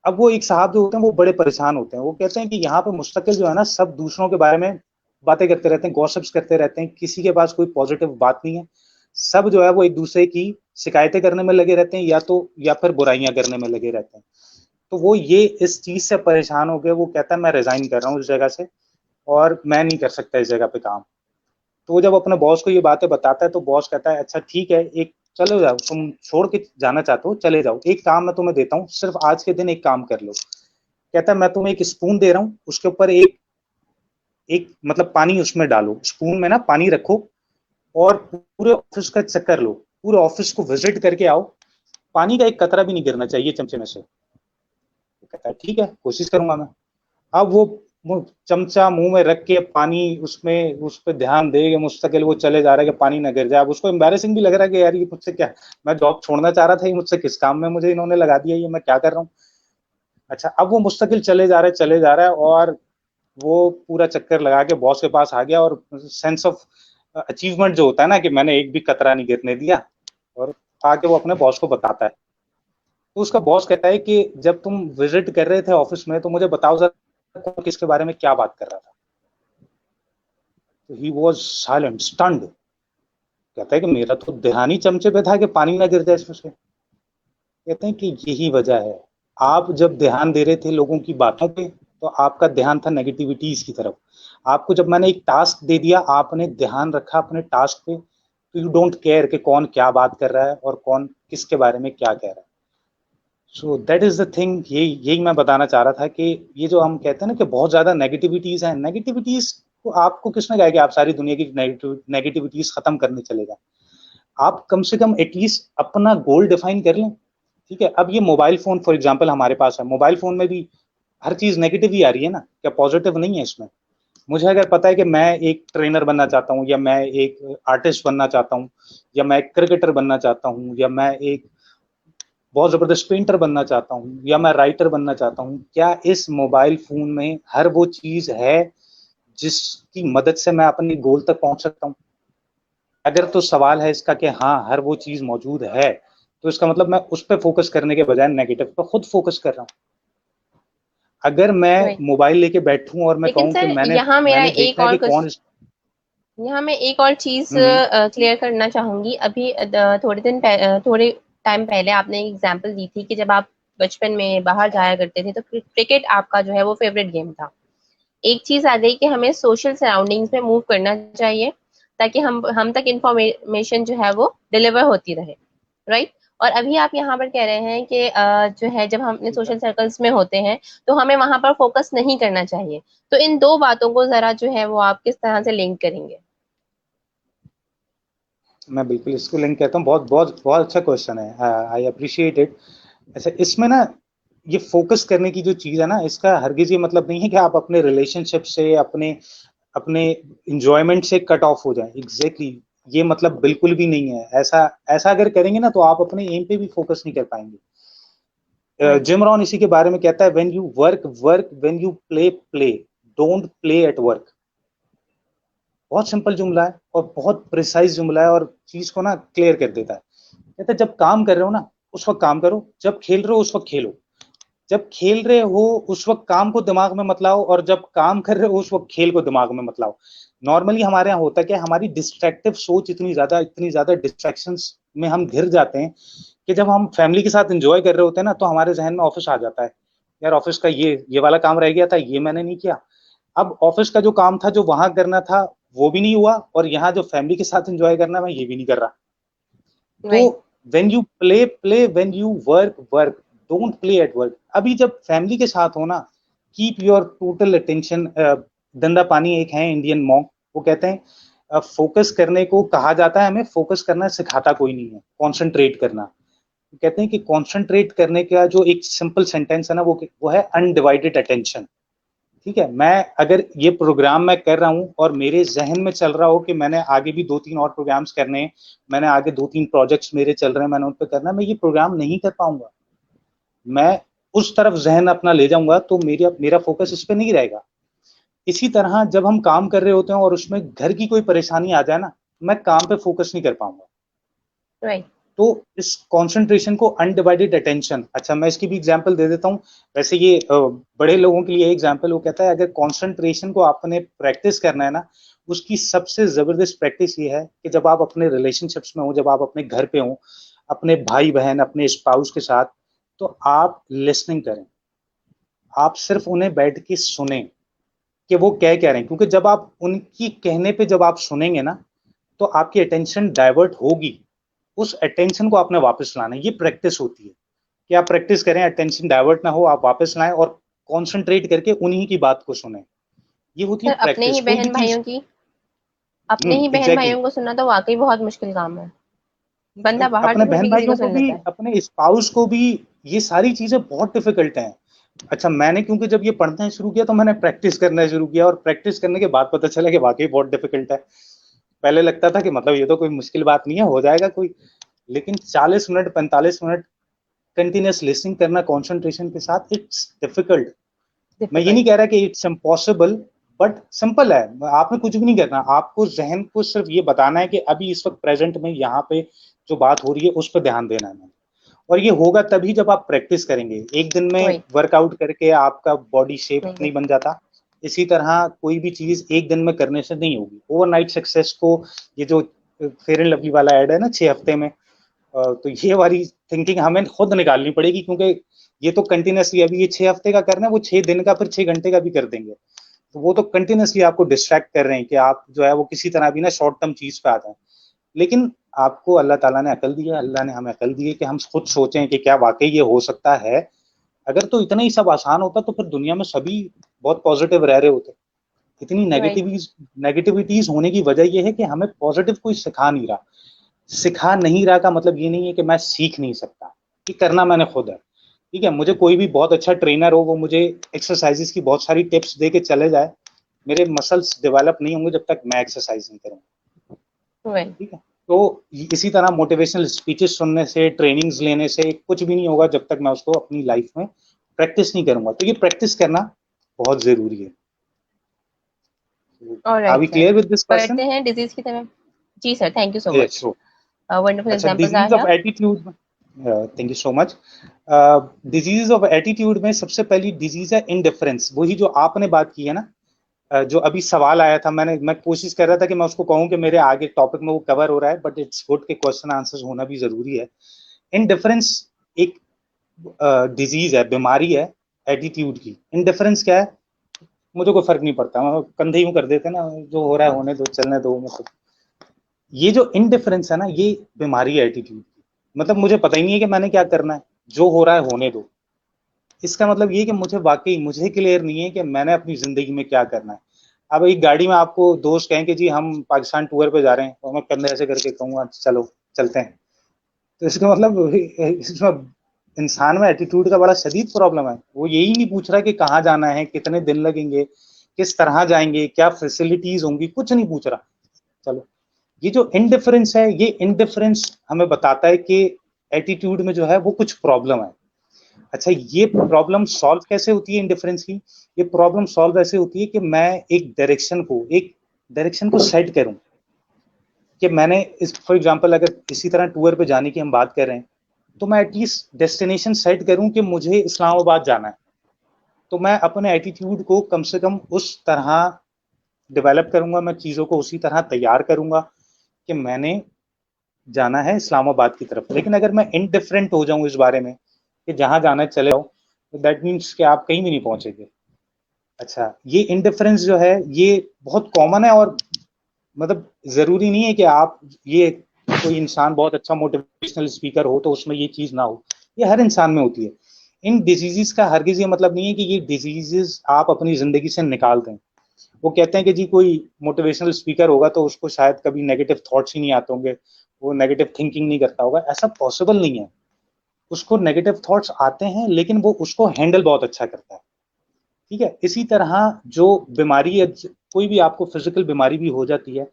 अब वो एक साहब जो होते हैं वो बड़े परेशान होते हैं। वो कहते हैं कि यहाँ पे मुस्तकिल जो है ना सब दूसरों के बारे में बातें करते रहते हैं, गॉसिप्स करते रहते हैं, किसी के पास कोई पॉजिटिव बात नहीं है। सब जो है वो एक दूसरे की शिकायतें करने में लगे रहते हैं, या फिर बुराइयां करने में लगे रहते हैं। तो वो ये इस चीज से परेशान हो गए, वो कहता है मैं रिजाइन कर रहा हूँ इस जगह से और मैं नहीं कर सकता इस जगह पे काम। तो वो जब अपने बॉस को ये बातें बताता है तो बॉस कहता है अच्छा ठीक है, एक चलो जाओ, तुम छोड़ के जाना चाहते हो चले जाओ, एक काम मैं तुम्हें देता हूँ, सिर्फ आज के दिन एक काम कर लो। कहता है मैं तुम्हें एक स्पून दे रहा हूँ, उसके ऊपर एक एक मतलब पानी उसमें डालो, स्पून में ना पानी रखो और पूरे ऑफिस का चक्कर लो, पूरे ऑफिस को विजिट करके आओ, पानी का एक कतरा भी नहीं गिरना चाहिए चमचे में से। कहता है ठीक है, कोशिश करूंगा मैं। अब वो चमचा मुंह में रख के पानी उसमें उस पर ध्यान देगा मुस्तकिल, वो चले जा रहा है कि पानी ना गिर जाए। अब उसको एम्बैरेसिंग भी लग रहा है कि यार ये मुझसे क्या, मैं जॉब छोड़ना चाह रहा था, ये मुझसे किस काम में मुझे इन्होंने लगा दिया, ये मैं क्या कर रहा हूँ। अच्छा, अब वो मुस्तकिल चले जा रहा है और वो पूरा चक्कर लगा के बॉस के पास आ गया, और सेंस ऑफ अचीवमेंट जो होता है ना कि मैंने एक भी कतरा नहीं गिरने दिया, और आके वो अपने बॉस को बताता है। तो उसका बॉस कहता है कि जब तुम विजिट कर रहे थे ऑफिस में तो मुझे बताओ जरा कौन किसके बारे में क्या बात कर रहा था। तो ही वॉज साइलेंट स्टन्ड। कहता है कि मेरा तो ध्यान ही चमचे पे था कि पानी ना गिर जाए इसमें से। कहते हैं कि यही वजह है, आप जब ध्यान दे रहे थे लोगों की बातों पे तो आपका ध्यान था नेगेटिविटीज की तरफ। आपको जब मैंने एक टास्क दे दिया, आपने ध्यान रखा अपने टास्क पे, तो यू डोंट केयर कि कौन क्या बात कर रहा है और कौन किसके बारे में क्या कह रहा है। So that is the thing, यही मैं बताना चाह रहा था कि ये जो हम कहते हैं ना कि बहुत ज्यादा नेगेटिविटीज हैं, नेगेटिविटीज को आपको किसने कहा कि आप सारी दुनिया की नेगेटिविटीज खत्म करने चले जाए। आप कम से कम एटलीस्ट अपना गोल डिफाइन कर लें। ठीक है, अब ये मोबाइल फोन फॉर एग्जांपल हमारे पास है, मोबाइल फोन में भी हर चीज नेगेटिव ही आ रही है ना, क्या पॉजिटिव नहीं है इसमें। मुझे अगर पता है कि मैं एक ट्रेनर बनना चाहता हूँ, या मैं एक आर्टिस्ट बनना चाहता हूँ, या मैं एक क्रिकेटर बनना चाहता हूँ, या मैं एक बहुत जबरदस्त पेंटर बनना चाहता हूँ, या मैं राइटर बनना चाहता हूँ, क्या इस मोबाइल फोन में हर वो चीज है जिसकी मदद से मैं अपने गोल तक पहुंच सकता हूँ। अगर तो सवाल है इसका कि हाँ हर वो चीज मौजूद है, तो इसका मतलब मैं उस पर फोकस करने के बजाय नेगेटिव पर खुद फोकस कर रहा हूँ। अगर मैं राइट। मोबाइल लेके बैठूं और मैं लेकिन कहूं कि सर मैंने यहाँ मेरा मैंने एक देखना है और कि कौन। यहाँ मैं एक और चीज हम्म क्लियर करना चाहूंगी। अभी थोड़े टाइम पहले आपने एक एग्जांपल दी थी कि जब आप बचपन में बाहर जाया करते थे तो क्रिकेट आपका जो है वो फेवरेट गेम था। एक चीज आ गई कि हमें सोशल सराउंडिंग्स में मूव करना चाहिए ताकि हम तक इंफॉर्मेशन जो है वो डिलीवर होती रहे। राइट। और अभी आप यहाँ पर कह रहे हैं कि जो है जब हम अपने ठीक है, सोशल सर्कल्स में होते हैं तो हमें वहां पर फोकस नहीं करना चाहिए। तो इन दो बातों को जरा जो है वो आप किस तरह से लिंक करेंगे? मैं बिल्कुल इसको लिंक कहता हूँ, बहुत बहुत बहुत अच्छा क्वेश्चन है, आई अप्रिशिएट इट। ऐसे इसमें ना ये फोकस करने की जो चीज है ना, इसका हरगिज ये मतलब नहीं है कि आप अपने रिलेशनशिप से अपने अपने इंजॉयमेंट से कट ऑफ हो जाए। एग्जैक्टली ये मतलब बिल्कुल भी नहीं है। ऐसा ऐसा अगर करेंगे ना तो आप अपने एम पे भी फोकस नहीं कर पाएंगे। राइट। जिम रॉन इसी के बारे में कहता है, when you work work, when you play play, don't play at work. बहुत सिंपल जुमला है और बहुत प्रिसाइज जुमला है, और चीज को ना क्लियर कर देता है। कहता है जब काम कर रहे हो ना उस वक्त काम करो, जब खेल रहे हो उस वक्त खेलो, जब खेल रहे हो उस वक्त काम को दिमाग में मत लाओ, और जब काम कर रहे हो उस वक्त खेल को दिमाग में मत लाओ। नॉर्मली हमारे यहाँ होता है कि हमारी डिस्ट्रैक्टिव सोच इतनी ज्यादा डिस्ट्रैक्शंस में हम घिर जाते हैं कि जब हम फैमिली के साथ एंजॉय कर रहे होते हैं ना तो हमारे जहन में ऑफिस आ जाता है। यार ऑफिस का ये वाला काम रह गया था, ये मैंने नहीं किया। अब ऑफिस का जो काम था जो वहां करना था वो भी नहीं हुआ, और यहाँ जो फैमिली के साथ एंजॉय करना मैं ये भी नहीं कर रहा। तो right. When you play play, when you work work, don't play at work. अभी जब फैमिली के साथ हो ना, कीप योर टोटल अटेंशन। दंदा पानी एक है इंडियन मॉन्क, वो कहते हैं फोकस करने को कहा जाता है, हमें फोकस करना सिखाता कोई नहीं है, कॉन्सेंट्रेट करना। कहते हैं कि कॉन्सेंट्रेट करने का जो एक सिंपल सेंटेंस है ना वो है अनडिवाइडेड अटेंशन। ठीक है, मैं अगर ये प्रोग्राम मैं कर रहा हूँ और मेरे जहन में चल रहा हो कि मैंने आगे भी 2-3 और प्रोग्राम्स करने हैं, मैंने आगे 2-3 प्रोजेक्ट्स मेरे चल रहे हैं, मैंने उन पर करना है, मैं ये प्रोग्राम नहीं कर पाऊंगा। मैं उस तरफ जहन अपना ले जाऊंगा तो मेरा मेरा फोकस इस पर नहीं रहेगा। इसी तरह जब हम काम कर रहे होते हैं और उसमें घर की कोई परेशानी आ जाए ना, मैं काम पे फोकस नहीं कर पाऊंगा। राइट। तो इस कंसंट्रेशन को अनडिवाइडेड अटेंशन, अच्छा मैं इसकी भी एग्जांपल दे देता हूँ। वैसे ये बड़े लोगों के लिए एग्जांपल, वो कहता है अगर कंसंट्रेशन को आपने प्रैक्टिस करना है ना, उसकी सबसे जबरदस्त प्रैक्टिस ये है कि जब आप अपने रिलेशनशिप्स में हो, जब आप अपने घर पे हो, अपने भाई बहन, अपने स्पाउस के साथ, तो आप लिसनिंग करें। आप सिर्फ उन्हें बैठ के सुने कि वो क्या कह रहे हैं, क्योंकि जब आप उनकी कहने पे जब आप सुनेंगे ना, तो आपकी अटेंशन डाइवर्ट होगी। उस अटेंशन को आपने वापस लाना है, ये प्रैक्टिस होती है कि आप प्रैक्टिस करें, अटेंशन डाइवर्ट ना हो, आप वापस लाएं और कॉन्सेंट्रेट करके उन्हीं की बात को सुने। ये होती है सर अपने प्रैक्टिस, ही कोई भी बहन चीज। भाइयों की, अपने ही बहन एग्जैक्टली। भाइयों को सुनना तो वाकई बहुत मुश्किल काम है। बंदा बाहर अपने तो फिर बहन भी किसी को भाइयों को सुन भी, लेता है। अपने स्पाउस को भी, ये सारी चीजें बहुत डिफिकल्ट हैं। अच्छा, मैंने क्योंकि जब ये पढ़ना शुरू किया तो मैंने प्रैक्टिस करना शुरू किया, और प्रैक्टिस करने के बाद पता चला कि वाकई बहुत डिफिकल्ट है। पहले लगता था कि मतलब ये तो कोई मुश्किल बात नहीं है, हो जाएगा कोई, लेकिन 40 मिनट 45 मिनट कंटिन्यूस लिसनिंग करना कंसंट्रेशन के साथ, इट्स डिफिकल्ट। मैं ये नहीं डिफिकल्ट कह है। रहा कि इट्स इम्पॉसिबल, बट सिंपल है। आपने कुछ भी नहीं करना, आपको जहन को सिर्फ ये बताना है कि अभी इस वक्त प्रेजेंट में यहाँ पे जो बात हो रही है उस पर ध्यान देना है। और ये होगा तभी जब आप प्रैक्टिस करेंगे। एक दिन में वही वर्कआउट करके आपका बॉडी शेप नहीं नहीं है। बन जाता। इसी तरह कोई भी चीज एक दिन में करने से नहीं होगी ओवरनाइट सक्सेस को। ये जो फेयर एंड लवली वाला ऐड है ना, 6 हफ्ते में, तो ये वाली थिंकिंग हमें खुद निकालनी पड़ेगी, क्योंकि ये तो कंटिन्यूसली, अभी ये 6 हफ्ते का करना है, वो 6 दिन का फिर 6 घंटे का भी कर देंगे। तो वो तो कंटिन्यूसली आपको डिस्ट्रैक्ट कर रहे हैं कि आप जो है वो किसी तरह भी ना शॉर्ट टर्म चीज पे आ जाए। लेकिन आपको अल्लाह ताला ने अकल दी है, अल्लाह ने हमें अकल दी है कि हम खुद सोचें कि क्या वाकई ये हो सकता है। अगर तो इतना ही सब आसान होता तो फिर दुनिया में सभी बहुत पॉजिटिव रह रहे होते। इतनी राइट। नेगेटिविटीज होने की वजह यह है कि हमें पॉजिटिव कोई सिखा नहीं रहा। सिखा नहीं रहा का मतलब ये नहीं है कि मैं सीख नहीं सकता, कि करना मैंने खुद है। ठीक है, मुझे कोई भी बहुत अच्छा ट्रेनर हो, वो मुझे एक्सरसाइजेस की बहुत सारी टिप्स दे के चले जाए, मेरे मसल्स डेवलप नहीं होंगे जब तक मैं एक्सरसाइज नहीं करूंगा। वही। ठीक है, तो इसी तरह मोटिवेशनल स्पीचेस सुनने से, ट्रेनिंग्स लेने से कुछ भी नहीं होगा जब तक मैं उसको अपनी लाइफ में प्रैक्टिस नहीं करूंगा। तो ये प्रैक्टिस करना बहुत जरूरी है। Are alright we sir. Clear with this बढ़ते क्वेश्चन? हैं डिजीज की तरफ। जी sir, thank you so yes. Much. Wonderful अच्छा, एग्जांपल्स डिजीज आए ऑफ हैं। Attitude, thank you so much. Disease of attitude में सबसे पहली डिजीज है इनडिफरेंस, वही जो आपने बात की है ना। जो अभी सवाल आया था, मैं कोशिश कर रहा था कि मैं उसको कहूं कि मेरे आगे टॉपिक में वो कवर हो रहा है, बट इट्स गुड कि क्वेश्चन आंसर्स होना भी जरूरी है। इनडिफरेंस एक डिजीज है, बीमारी है एटीट्यूड की। इनडिफरेंस क्या है? मुझे कोई फर्क नहीं पड़ता, कंधे यूं कर देते ना, जो हो रहा है होने दो, चलने दो, मतलब ये जो इनडिफरेंस है ना, ये बीमारी है एटीट्यूड की। मतलब मुझे पता ही नहीं है कि मैंने क्या करना है, जो हो रहा है होने दो। इसका मतलब ये कि मुझे वाकई मुझे क्लियर नहीं है कि मैंने अपनी जिंदगी में क्या करना है। अब एक गाड़ी में आपको दोस्त कहें कि जी हम पाकिस्तान टूर पे जा रहे हैं, तो मैं कंधे ऐसे करके कहूंगा चलो चलते हैं। तो इसका मतलब इसमें इंसान में एटीट्यूड का बड़ा शदीद प्रॉब्लम है। वो यही नहीं पूछ रहा कि कहाँ जाना है, कितने दिन लगेंगे, किस तरह जाएंगे, क्या फैसिलिटीज होंगी, कुछ नहीं पूछ रहा। चलो, ये जो इनडिफरेंस है, ये इनडिफरेंस हमें बताता है कि एटीट्यूड में जो है वो कुछ प्रॉब्लम है। अच्छा, ये प्रॉब्लम सॉल्व कैसे होती है इनडिफरेंस की? ये प्रॉब्लम सॉल्व ऐसे होती है कि मैं एक डायरेक्शन को सेट करूं। कि मैंने इस फॉर एग्जांपल अगर इसी तरह टूर पे जाने की हम बात कर रहे हैं, तो मैं एटलीस्ट डेस्टिनेशन सेट करूं कि मुझे इस्लामाबाद जाना है। तो मैं अपने एटीट्यूड को कम से कम उस तरह डेवलप करूंगा, मैं चीज़ों को उसी तरह तैयार करूंगा कि मैंने जाना है इस्लामाबाद की तरफ। लेकिन अगर मैं इनडिफरेंट हो जाऊं इस बारे में कि जहां जाना है चले जाओ, तो दैट मीन्स कि आप कहीं भी नहीं पहुंचेंगे। अच्छा, ये इनडिफरेंस जो है ये बहुत कॉमन है, और मतलब जरूरी नहीं है कि आप ये कोई इंसान बहुत अच्छा मोटिवेशनल स्पीकर हो तो उसमें ये चीज ना हो। ये हर इंसान में होती है। इन डिजीजेस का हरगिज ये मतलब नहीं है कि ये डिजीजेस आप अपनी जिंदगी से निकाल दें। वो कहते हैं कि जी कोई मोटिवेशनल स्पीकर होगा तो उसको शायद कभी नेगेटिव थॉट्स ही नहीं आते होंगे, वो नेगेटिव थिंकिंग नहीं करता होगा। ऐसा पॉसिबल नहीं है। उसको नेगेटिव थॉट्स आते हैं, लेकिन वो उसको हैंडल बहुत अच्छा करता है। ठीक है, इसी तरह जो बीमारी है, कोई भी आपको फिजिकल बीमारी भी हो जाती है,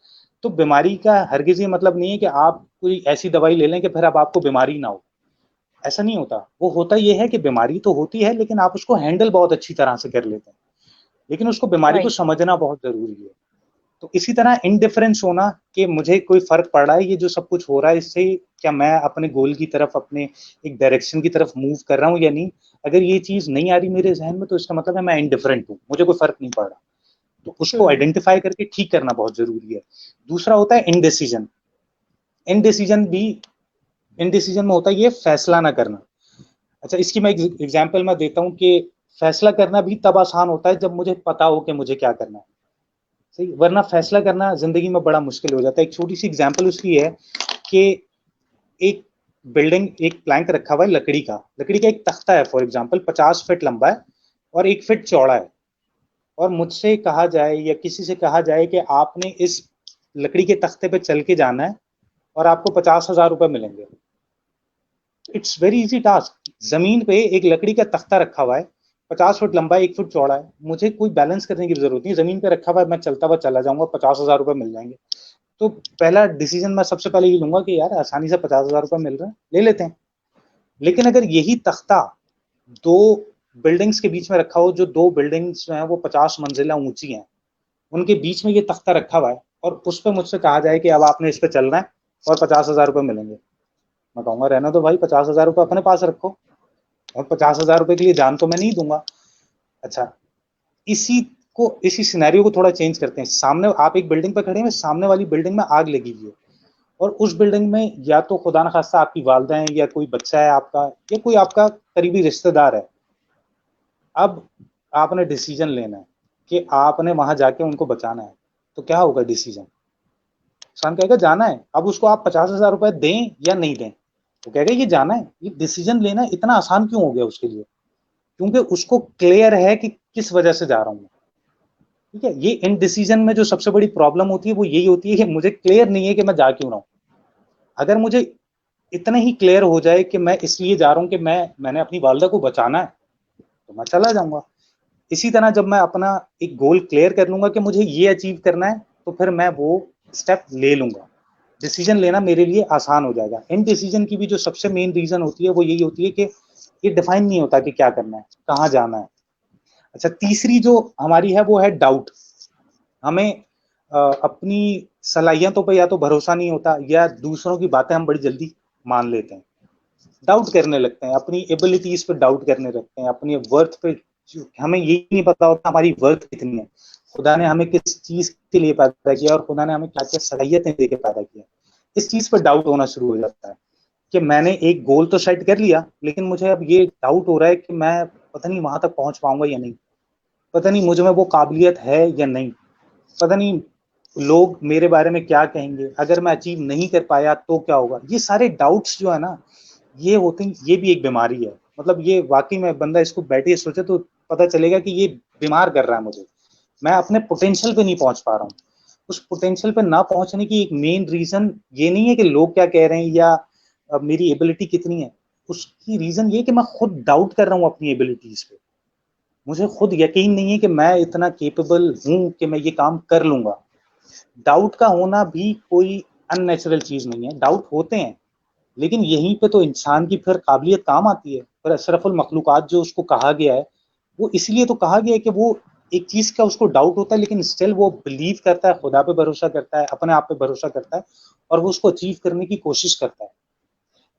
तो बीमारी का हरगिज ये मतलब नहीं है कि आप कोई ऐसी दवाई ले लें कि फिर अब आपको बीमारी ना हो। ऐसा नहीं होता। वो होता ये है कि बीमारी तो होती है, लेकिन आप उसको हैंडल बहुत अच्छी तरह से कर लेते हैं। लेकिन उसको बीमारी को राइट। समझना बहुत जरूरी है। तो इसी तरह इनडिफरेंस होना कि मुझे कोई फर्क पड़ रहा है, ये जो सब कुछ हो रहा है इससे क्या मैं अपने गोल की तरफ, अपने एक डायरेक्शन की तरफ मूव कर रहा हूँ या नहीं। अगर ये चीज नहीं आ रही मेरे जहन में, तो इसका मतलब है मैं इनडिफरेंट हूँ, मुझे कोई फर्क नहीं पड़ रहा। तो उसको आइडेंटिफाई करके ठीक करना बहुत जरूरी है। दूसरा होता है इनडिसीजन। इनडिसीजन में होता है ये फैसला ना करना। अच्छा, इसकी मैं एग्जांपल मैं देता हूँ कि फैसला करना भी तब आसान होता है जब मुझे पता हो कि मुझे क्या करना है, सही, वरना फैसला करना जिंदगी में बड़ा मुश्किल हो जाता है। एक छोटी सी एग्जांपल उसकी है कि एक बिल्डिंग, एक प्लैंक रखा हुआ है लकड़ी का एक तख्ता है फॉर एग्जांपल 50 फीट लंबा है और 1 फीट चौड़ा है, और मुझसे कहा जाए या किसी से कहा जाए कि आपने इस लकड़ी के तख्ते पे चल के जाना है और आपको 50,000 रुपए मिलेंगे। It's very easy task. जमीन पे एक लकड़ी का तख्ता रखा हुआ है, 50 फुट लंबा है, 1 फुट चौड़ा है, मुझे कोई बैलेंस करने की जरूरत नहीं, जमीन पे रखा हुआ है, मैं चलता हुआ चला जाऊंगा, 50,000 रुपए मिल जाएंगे। तो पहला डिसीजन मैं सबसे पहले ये लूंगा कि यार आसानी से 50,000 रुपए मिल रहे हैं, ले लेते हैं। लेकिन अगर यही तख्ता दो बिल्डिंग्स के बीच में रखा हो, जो दो बिल्डिंग्स जो है वो 50 मंजिला ऊंची हैं, उनके बीच में ये तख्ता रखा हुआ है और उस पर मुझसे कहा जाए कि अब आपने इस पर चलना है और 50,000 रुपए मिलेंगे, मैं कहूंगा रहना दो भाई, 50,000 रुपए अपने पास रखो, और 50,000 रुपए के लिए जान तो मैं नहीं दूंगा। अच्छा, इसी सिनेरियो को थोड़ा चेंज करते हैं। सामने आप एक बिल्डिंग पे खड़े हैं, सामने वाली बिल्डिंग में आग लगी हुई है, और उस बिल्डिंग में या तो खुदा न खास्ता आपकी वालदा है, या कोई बच्चा है आपका, या कोई आपका करीबी रिश्तेदार है। अब आपने डिसीजन लेना है कि आपने वहां जाके उनको बचाना है, तो क्या होगा डिसीजन? इंसान कहेगा जाना है। अब उसको आप 50,000 रुपए दें या नहीं दें, तो कहेगा ये जाना है। ये डिसीजन लेना इतना आसान क्यों हो गया उसके लिए? क्योंकि उसको क्लियर है कि किस वजह से जा रहा हूं। ठीक है, ये इन डिसीजन में जो सबसे बड़ी प्रॉब्लम होती है वो यही होती है कि मुझे क्लियर नहीं है कि मैं जा क्यों रहा हूं। अगर मुझे इतना ही क्लियर हो जाए कि मैं इसलिए जा रहा हूं कि मैंने अपनी वालदा को बचाना है, तो मैं चला जाऊंगा। इसी तरह जब मैं अपना एक गोल क्लियर कर लूंगा कि मुझे ये अचीव करना है, तो फिर मैं वो स्टेप ले लूंगा, डिसीजन लेना मेरे लिए आसान हो जाएगा। इन डिसीजन की भी जो सबसे मेन रीजन होती है वो यही होती है कि ये डिफाइन नहीं होता कि क्या करना है, कहाँ जाना है। अच्छा, तीसरी जो हमारी है वो है डाउट। हमें अपनी सलाहियतों पर या तो भरोसा नहीं होता, या दूसरों की बातें हम बड़ी जल्दी मान लेते हैं, डाउट करने लगते हैं, अपनी एबिलिटीज पे डाउट करने लगते हैं, अपनी वर्थ पे। हमें ये नहीं पता होता हमारी वर्थ कितनी है, खुदा ने हमें किस चीज के लिए पैदा किया और खुदा ने हमें क्या क्या सलाहियतें देकर पैदा किया। इस चीज पर डाउट होना शुरू हो जाता है कि मैंने एक गोल तो सेट कर लिया, लेकिन मुझे अब ये डाउट हो रहा है कि मैं पता नहीं वहां तक पहुंच पाऊंगा या नहीं, पता नहीं मुझ में वो काबिलियत है या नहीं, पता नहीं लोग मेरे बारे में क्या कहेंगे, अगर मैं अचीव नहीं कर पाया तो क्या होगा। ये सारे डाउट्स जो है ना, ये होते हैं, ये भी एक बीमारी है। मतलब ये वाकई में बंदा इसको बैठे सोचे तो पता चलेगा कि ये बीमार कर रहा है मुझे, मैं अपने पोटेंशियल पे नहीं पहुंच पा रहा हूँ। उस पोटेंशियल पे ना पहुंचने की एक मेन रीजन ये नहीं है कि लोग क्या कह रहे हैं या मेरी एबिलिटी कितनी है, उसकी रीजन ये कि मैं खुद डाउट कर रहा हूँ अपनी एबिलिटीज पे। मुझे खुद यकीन नहीं है कि मैं इतना केपेबल हूं कि मैं ये काम कर लूंगा। डाउट का होना भी कोई अननेचुरल चीज नहीं है, डाउट होते हैं, लेकिन यहीं पे तो इंसान की फिर काबिलियत काम आती है। पर अशरफुल मखलूकात जो उसको कहा गया है, वो इसलिए तो कहा गया है कि वो एक चीज का उसको डाउट होता है, लेकिन स्टिल वो बिलीव करता है, खुदा पे भरोसा करता है, अपने आप पे भरोसा करता है, और वो उसको अचीव करने की कोशिश करता है।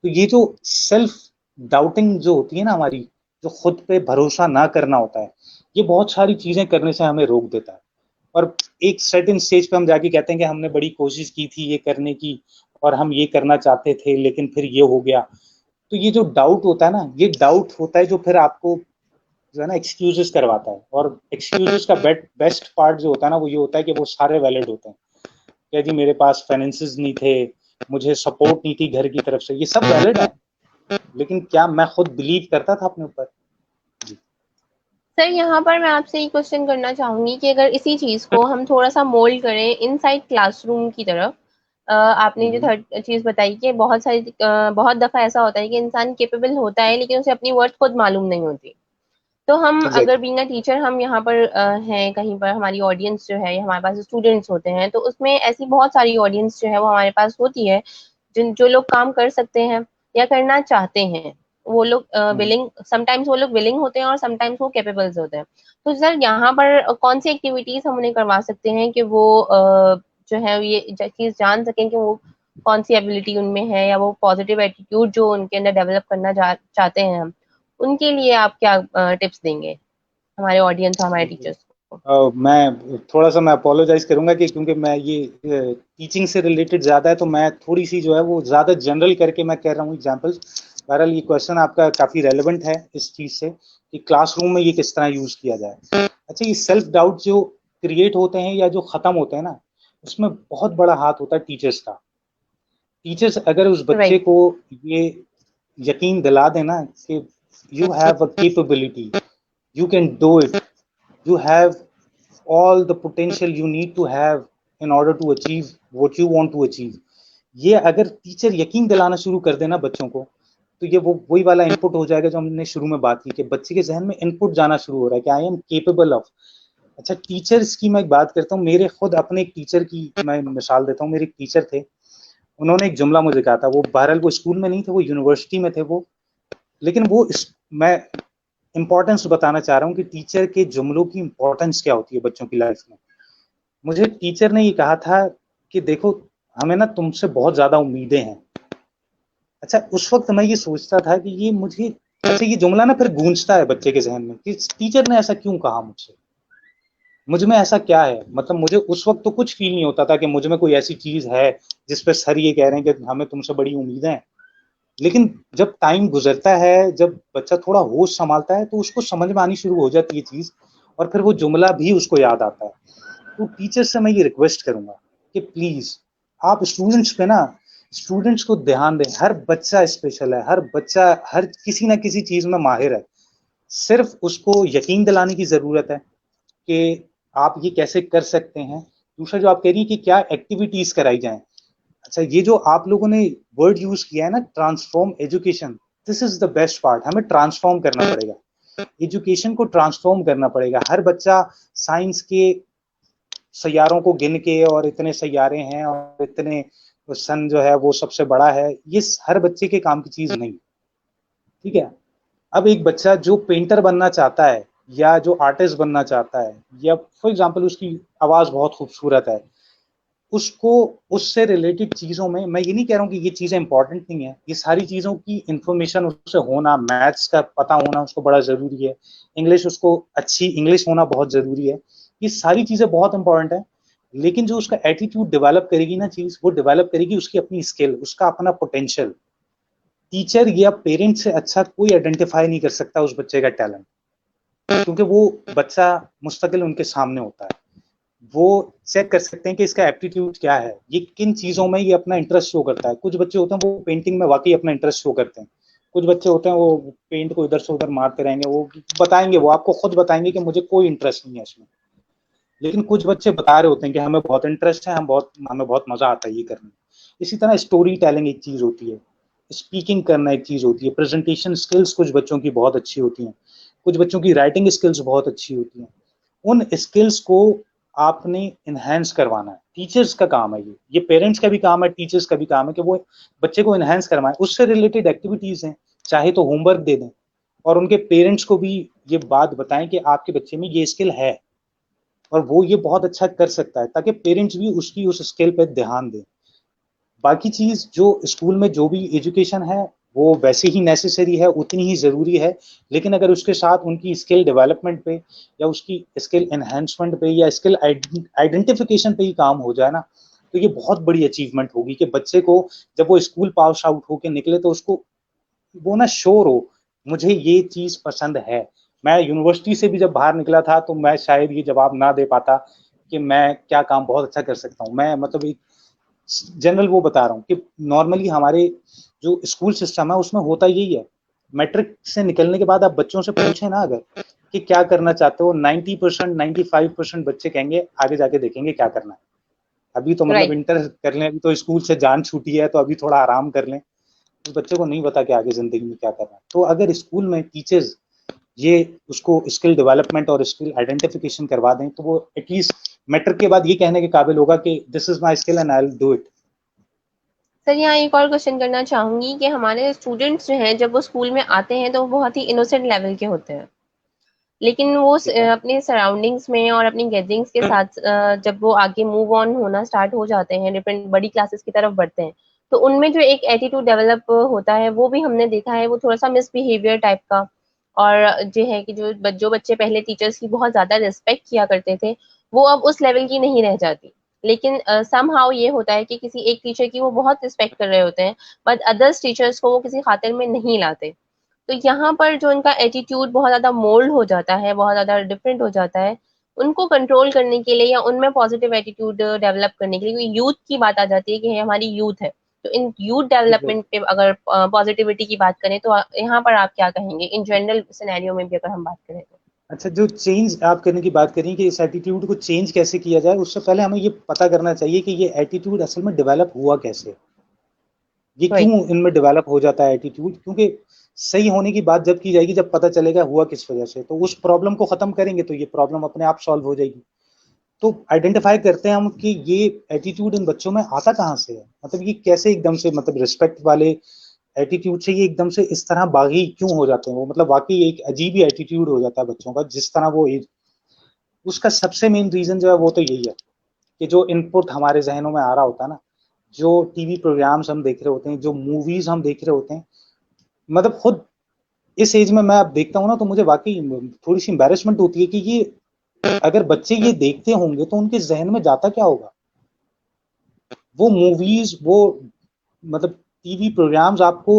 तो ये जो सेल्फ डाउटिंग जो होती है ना हमारी, जो खुद पे भरोसा ना करना होता है, ये बहुत सारी चीजें करने से हमें रोक देता है। और एक सर्टेन स्टेज पे हम जाके कहते हैं कि हमने बड़ी कोशिश की थी ये करने की, और हम ये करना चाहते थे, लेकिन फिर ये हो गया। तो ये जो डाउट होता है ना, ये डाउट होता है जो फिर आपको जो है ना एक्सक्यूजेस करवाता है। और एक्सक्यूजेस का बेस्ट पार्ट जो होता है ना, वो ये होता है कि वो सारे वैलिड होते हैं। क्या जी मेरे पास फाइनेंसेस नहीं थे, मुझे सपोर्ट नहीं थी घर की तरफ से, ये सब वैलिड है, लेकिन क्या मैं खुद बिलीव करता था अपने ऊपर? सर यहाँ पर मैं आपसे एक क्वेश्चन करना चाहूंगी कि अगर इसी चीज को हम थोड़ा सा मोल्ड करें इनसाइड क्लासरूम की तरफ, आपने जो थर्ड चीज बताई कि बहुत दफा ऐसा होता है कि इंसान केपेबल होता है लेकिन उसे अपनी वर्थ खुद मालूम नहीं होती। तो हम अगर एग्जैक्टली। बीइंग अ टीचर हम यहाँ पर हैं कहीं पर, हमारी ऑडियंस जो है हमारे पास स्टूडेंट्स होते हैं, तो उसमें ऐसी बहुत सारी ऑडियंस जो है वो हमारे पास होती है जिन जो लोग काम कर सकते हैं या करना चाहते हैं। वो लोग विलिंग, समटाइम्स वो लोग विलिंग होते हैं और समटाइम्स वो कैपेबल्स होते हैं। तो सर यहाँ पर कौन सी एक्टिविटीज हम उन्हें करवा सकते हैं कि वो जो है ये चीज जान सकें कि वो कौन सी एबिलिटी उनमें है, या वो पॉजिटिव एटीट्यूड जो उनके अंदर डेवलप करना चाहते हैं हम, उनके लिए आप क्या टिप्स देंगे हमारे ऑडियंस और हमारे टीचर्स को? आपको? मैं अपोलोजाइज करूंगा कि क्योंकि मैं ये टीचिंग से रिलेटेड ज्यादा है, तो मैं थोड़ी सी जो है वो ज्यादा जनरल करके मैं कह रहा हूँ एग्जांपल्स। बहरहाल ये क्वेश्चन आपका काफी रेलेवेंट है इस चीज से कि क्लासरूम में ये किस तरह यूज किया जाए। अच्छा, ये सेल्फ डाउट जो क्रिएट होते हैं या जो खत्म होते हैं ना, उसमें बहुत बड़ा हाथ होता है टीचर्स का। टीचर्स अगर उस बच्चे राइट। को ये यकीन दिला देना कि you have a capability, you can do it, you have all the potential you need to have in order to achieve what you want to achieve, ये अगर टीचर यकीन दिलाना शुरू कर देना बच्चों को, तो ये वो वही वाला इनपुट हो जाएगा जो हमने शुरू में बात की कि बच्चे के जहन में इनपुट जाना शुरू हो रहा है कि आई एम केपेबल ऑफ। अच्छा, टीचर्स की मैं एक बात करता हूँ, मेरे खुद अपने एक टीचर की मैं मिसाल देता हूँ। मेरे एक टीचर थे, उन्होंने एक जुमला मुझे कहा था। वो बहरहाल वो स्कूल में नहीं थे, वो यूनिवर्सिटी में थे वो, लेकिन मैं इंपॉर्टेंस बताना चाह रहा हूँ कि टीचर के जुमलों की इंपॉर्टेंस क्या होती है बच्चों की लाइफ में। मुझे टीचर ने ये कहा था कि देखो, हमें ना तुमसे बहुत ज्यादा उम्मीदें हैं। अच्छा, उस वक्त मैं ये सोचता था कि ये मुझे, अच्छा ये जुमला ना फिर गूंजता है बच्चे के जहन में कि टीचर ने ऐसा क्यों कहा मुझसे, मुझ में ऐसा क्या है। मतलब मुझे उस वक्त तो कुछ फील नहीं होता था कि मुझ में कोई ऐसी चीज है जिसपे सर ये कह रहे हैं कि हमें तुमसे बड़ी उम्मीदें हैं। लेकिन जब टाइम गुजरता है, जब बच्चा थोड़ा होश संभालता है, तो उसको समझ में आनी शुरू हो जाती है चीज, और फिर वो जुमला भी उसको याद आता है। तो टीचर से मैं ये रिक्वेस्ट करूंगा कि प्लीज आप स्टूडेंट्स पे ना, स्टूडेंट्स को ध्यान दें। हर बच्चा स्पेशल है, हर बच्चा हर किसी ना किसी चीज में माहिर है। सिर्फ उसको यकीन दिलाने की जरूरत है कि आप ये कैसे कर सकते हैं। दूसरा जो आप कह रही है कि क्या एक्टिविटीज कराई जाएं। अच्छा, ये जो आप लोगों ने वर्ड यूज किया है ना, transform education, this is the best part. हमें ट्रांसफॉर्म करना पड़ेगा, एजुकेशन को ट्रांसफॉर्म करना पड़ेगा। हर बच्चा साइंस के सैयारों को गिन के, और इतने सैयारे हैं और इतने सन जो है वो सबसे बड़ा है, ये हर बच्चे के काम की चीज नहीं। ठीक है। अब एक बच्चा जो पेंटर बनना चाहता है या जो आर्टिस्ट बनना चाहता है, या फॉर एग्जाम्पल उसकी आवाज बहुत खूबसूरत है, उसको उससे रिलेटेड चीजों में, मैं ये नहीं कह रहा हूँ कि ये चीजें इंपॉर्टेंट नहीं है, ये सारी चीजों की इंफॉर्मेशन उससे होना, मैथ्स का पता होना उसको बड़ा जरूरी है, इंग्लिश उसको अच्छी इंग्लिश होना बहुत जरूरी है। ये सारी चीजें बहुत इंपॉर्टेंट है। लेकिन जो उसका एटीट्यूड डेवलप करेगी ना चीज, वो डेवलप करेगी उसकी अपनी स्किल, उसका अपना पोटेंशियल। टीचर या पेरेंट से अच्छा कोई आइडेंटिफाई नहीं कर सकता उस बच्चे का टैलेंट, क्योंकि वो बच्चा मुस्तकिल उनके सामने होता है। वो चेक कर सकते हैं कि इसका एप्टीट्यूड क्या है, ये किन चीजों में ये अपना इंटरेस्ट शो करता है। कुछ बच्चे होते हैं वो पेंटिंग में वाकई अपना इंटरेस्ट शो करते हैं, कुछ बच्चे होते हैं वो पेंट को इधर से उधर मारते रहेंगे, वो बताएंगे, वो आपको खुद बताएंगे कि मुझे कोई इंटरेस्ट नहीं है इसमें। लेकिन कुछ बच्चे बता रहे होते हैं कि हमें बहुत इंटरेस्ट है, हमें बहुत मजा आता है ये करने में। इसी तरह स्टोरी टेलिंग एक चीज होती है, स्पीकिंग करना एक चीज होती है, प्रेजेंटेशन स्किल्स कुछ बच्चों की बहुत अच्छी होती हैं, कुछ बच्चों की राइटिंग स्किल्स बहुत अच्छी होती हैं। उन स्किल्स को आपने इनहेंस करवाना है। टीचर्स का काम है ये पेरेंट्स का भी काम है, टीचर्स का भी काम है कि वो बच्चे को इनहेंस करवाएं। उससे रिलेटेड एक्टिविटीज हैं, चाहे तो होमवर्क दे दें, और उनके पेरेंट्स को भी ये बात बताएं कि आपके बच्चे में ये स्किल है और वो ये बहुत अच्छा कर सकता है, ताकि पेरेंट्स भी उसकी उस स्किल पर ध्यान दें। बाकी चीज जो स्कूल में जो भी एजुकेशन है वो वैसे ही नेसेसरी है, उतनी ही जरूरी है। लेकिन अगर उसके साथ उनकी स्किल डेवलपमेंट पे या उसकी स्किल एनहेंसमेंट पे या स्किल आइडेंटिफिकेशन पे ही काम हो जाए ना, तो ये बहुत बड़ी अचीवमेंट होगी कि बच्चे को जब वो स्कूल पास आउट होके निकले तो उसको वो ना श्योर हो, मुझे ये चीज पसंद है। मैं यूनिवर्सिटी से भी जब बाहर निकला था तो मैं शायद ये जवाब ना दे पाता कि मैं क्या काम बहुत अच्छा कर सकता हूँ। मैं मतलब एक जनरल वो बता रहा हूँ कि नॉर्मली हमारे जो स्कूल सिस्टम है उसमें होता यही है। मैट्रिक से निकलने के बाद आप बच्चों से पूछे ना अगर कि क्या करना चाहते हो, 90% 95% बच्चे कहेंगे आगे जाके देखेंगे क्या करना है। अभी तो मतलब राइट। इंटर कर लें, अभी तो स्कूल से जान छूटी है तो अभी थोड़ा आराम कर लें। उस बच्चे को नहीं पता कि आगे जिंदगी में क्या करना है। तो अगर स्कूल में टीचर्स ये उसको स्किल डेवलपमेंट और स्किल आइडेंटिफिकेशन करवा दें, तो वो एटलीस्ट मैट्रिक के बाद ये कहने के काबिल होगा कि this is my skill and I will do it. Sir, यहाँ एक और क्वेश्चन करना चाहूंगी कि हमारे स्टूडेंट्स जो हैं जब वो स्कूल में आते हैं तो वो बहुत ही इनोसेंट लेवल के होते हैं, लेकिन वो ठीक है। अपने सराउंडिंग्स में और अपनी गैदरिंग्स के साथ जब वो आगे मूव ऑन होना स्टार्ट हो जाते हैं, डिफरेंट बड़ी क्लासेस की तरफ बढ़ते हैं, तो उनमें जो एक एटीट्यूड डेवलप होता है वो भी हमने देखा है, वो थोड़ा सा मिसबिहेवियर टाइप का, और जो है कि जो बच्चे पहले टीचर्स की बहुत ज्यादा रिस्पेक्ट किया करते थे, वो अब उस लेवल की नहीं रह जाती। लेकिन समहाउ ये होता है कि किसी एक टीचर की वो बहुत रिस्पेक्ट कर रहे होते हैं, बट अदर्स टीचर्स को वो किसी खातिर में नहीं लाते। तो यहाँ पर जो उनका एटीट्यूड बहुत ज़्यादा मोल्ड हो जाता है, बहुत ज़्यादा डिफरेंट हो जाता है, उनको कंट्रोल करने के लिए या उनमें पॉजिटिव एटीट्यूड डेवलप करने के लिए, क्योंकि यूथ की बात आ जाती है कि ये हमारी यूथ है, तो इन यूथ डेवलपमेंट पे अगर पॉजिटिविटी की बात करें, तो यहाँ पर आप क्या कहेंगे इन जनरल सिनेरियो में भी अगर हम बात करें तो? अच्छा, जो चेंज आप करने की बात करें कि इस एटीट्यूड को चेंज कैसे किया जाए, उससे पहले हमें ये पता करना चाहिए कि ये एटीट्यूड असल में डेवलप हुआ कैसे, ये वही। क्यों इनमें डेवलप हो जाता है एटीट्यूड। क्योंकि सही होने की बात जब की जाएगी जब पता चलेगा हुआ किस वजह से, तो उस प्रॉब्लम को खत्म करेंगे तो ये प्रॉब्लम अपने आप सॉल्व हो जाएगी। तो आइडेंटिफाई करते हैं हम कि ये एटीट्यूड इन बच्चों में आता कहाँ से है, मतलब ये कैसे एकदम से, मतलब रिस्पेक्ट वाले एटीट्यूड से ये एकदम से इस तरह बागी क्यों हो जाते हैं वो, मतलब वाकई एक अजीब ही एटीट्यूड हो जाता है बच्चों का जिस तरह वो। उसका सबसे मेन रीजन जो है वो तो यही है कि जो इनपुट हमारे जहनों में आ रहा होता है ना, जो टीवी प्रोग्राम्स हम देख रहे होते हैं, जो मूवीज हम देख रहे होते हैं, मतलब खुद इस एज में मैं अब देखता हूँ ना तो मुझे वाकई थोड़ी सी एम्बेरसमेंट होती है कि ये अगर बच्चे ये देखते होंगे तो उनके जहन में जाता क्या होगा। वो मूवीज, वो मतलब टीवी प्रोग्राम्स आपको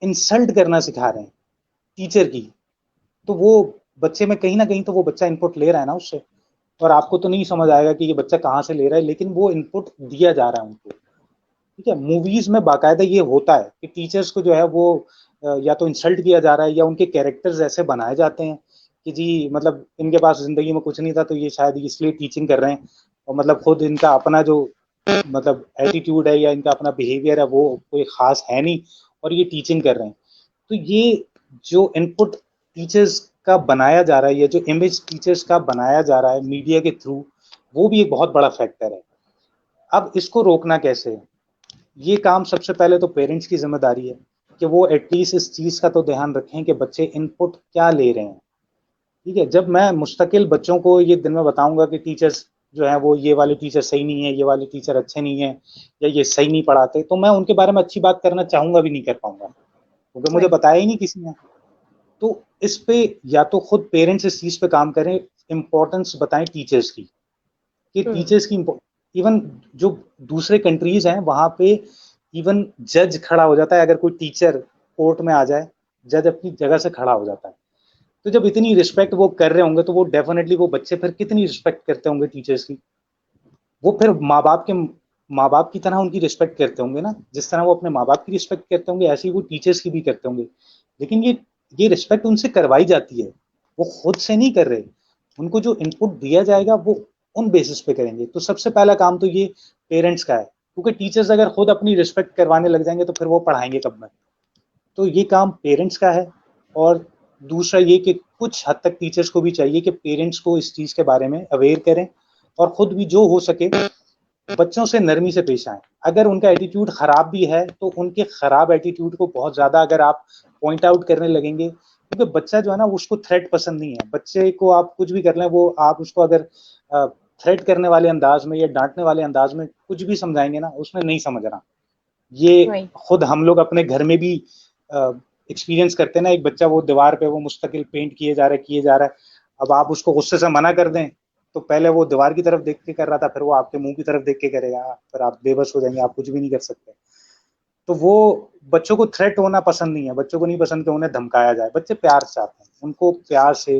इंसल्ट करना सिखा रहे हैं टीचर की, तो वो बच्चे में कहीं ना कहीं तो वो बच्चा इनपुट ले रहा है ना उससे, और आपको तो नहीं समझ आएगा कि ये बच्चा कहाँ से ले रहा है, लेकिन वो इनपुट दिया जा रहा है उनको। ठीक है, मूवीज में बाकायदा ये होता है कि टीचर्स को जो है वो या तो इंसल्ट किया जा रहा है या उनके कैरेक्टर्स ऐसे बनाए जाते हैं कि जी मतलब इनके पास जिंदगी में कुछ नहीं था तो ये शायद इसलिए टीचिंग कर रहे हैं, और मतलब खुद इनका अपना जो मतलब एटीट्यूड है या इनका अपना बिहेवियर है वो कोई खास है नहीं, और ये टीचिंग कर रहे हैं। तो ये जो इनपुट टीचर्स का बनाया जा रहा है, या जो इमेज टीचर्स का बनाया जा रहा है मीडिया के थ्रू, वो भी एक बहुत बड़ा फैक्टर है। अब इसको रोकना कैसे है, ये काम सबसे पहले तो पेरेंट्स की जिम्मेदारी है कि वो एटलीस्ट इस चीज का तो ध्यान रखें कि बच्चे इनपुट क्या ले रहे हैं। ठीक है, जब मैं मुस्तकिल बच्चों को ये दिन में बताऊंगा कि टीचर्स जो है वो ये वाले टीचर सही नहीं है, ये वाले टीचर अच्छे नहीं है, या ये सही नहीं पढ़ाते, तो मैं उनके बारे में अच्छी बात करना चाहूंगा भी नहीं कर पाऊंगा क्योंकि मुझे वही। बताया ही नहीं किसी ने। तो इस पे या तो खुद पेरेंट्स इस चीज पे काम करें, इंपॉर्टेंस बताएं टीचर्स की, कि हम्म। टीचर्स की इवन जो दूसरे कंट्रीज हैं वहां पे इवन जज खड़ा हो जाता है अगर कोई टीचर कोर्ट में आ जाए, जज अपनी जगह से खड़ा हो जाता है। तो जब इतनी रिस्पेक्ट वो कर रहे होंगे तो वो डेफिनेटली वो बच्चे फिर कितनी रिस्पेक्ट करते होंगे टीचर्स की, वो फिर माँ बाप की तरह उनकी रिस्पेक्ट करते होंगे ना, जिस तरह वो अपने माँ बाप की रिस्पेक्ट करते होंगे ऐसे ही वो टीचर्स की भी करते होंगे। लेकिन ये रिस्पेक्ट उनसे करवाई जाती है, वो खुद से नहीं कर रहे। उनको जो इनपुट दिया जाएगा वो उन बेसिस पे करेंगे। तो सबसे पहला काम तो ये पेरेंट्स का है, क्योंकि टीचर्स अगर खुद अपनी रिस्पेक्ट करवाने लग जाएंगे तो फिर वो पढ़ाएंगे कब में। तो ये काम पेरेंट्स का है। और दूसरा ये कि कुछ हद तक टीचर्स को भी चाहिए कि पेरेंट्स को इस चीज के बारे में अवेयर करें, और खुद भी जो हो सके बच्चों से नरमी से पेश आए। अगर उनका एटीट्यूड खराब भी है तो उनके खराब एटीट्यूड को बहुत ज्यादा अगर आप पॉइंट आउट करने लगेंगे, क्योंकि बच्चा जो है ना उसको थ्रेट पसंद नहीं है। बच्चे को आप कुछ भी कर लें, वो आप उसको अगर थ्रेट करने वाले अंदाज में या डांटने वाले अंदाज में कुछ भी समझाएंगे ना, उसमें नहीं समझ रहा। ये वही। खुद हम लोग अपने घर में भी एक्सपीरियंस करते हैं ना, एक बच्चा वो दीवार पे वो मुस्तकिल पेंट किए जा रहा है, अब आप उसको गुस्से से मना कर दें तो पहले वो दीवार की तरफ देख के कर रहा था, फिर वो आपके मुंह की तरफ देख के करेगा, फिर आप बेबस हो जाएंगे, आप कुछ भी नहीं कर सकते। तो वो बच्चों को थ्रेट होना पसंद नहीं है, बच्चों को नहीं पसंद कि उन्हें धमकाया जाए। बच्चे प्यार चाहते हैं, उनको प्यार से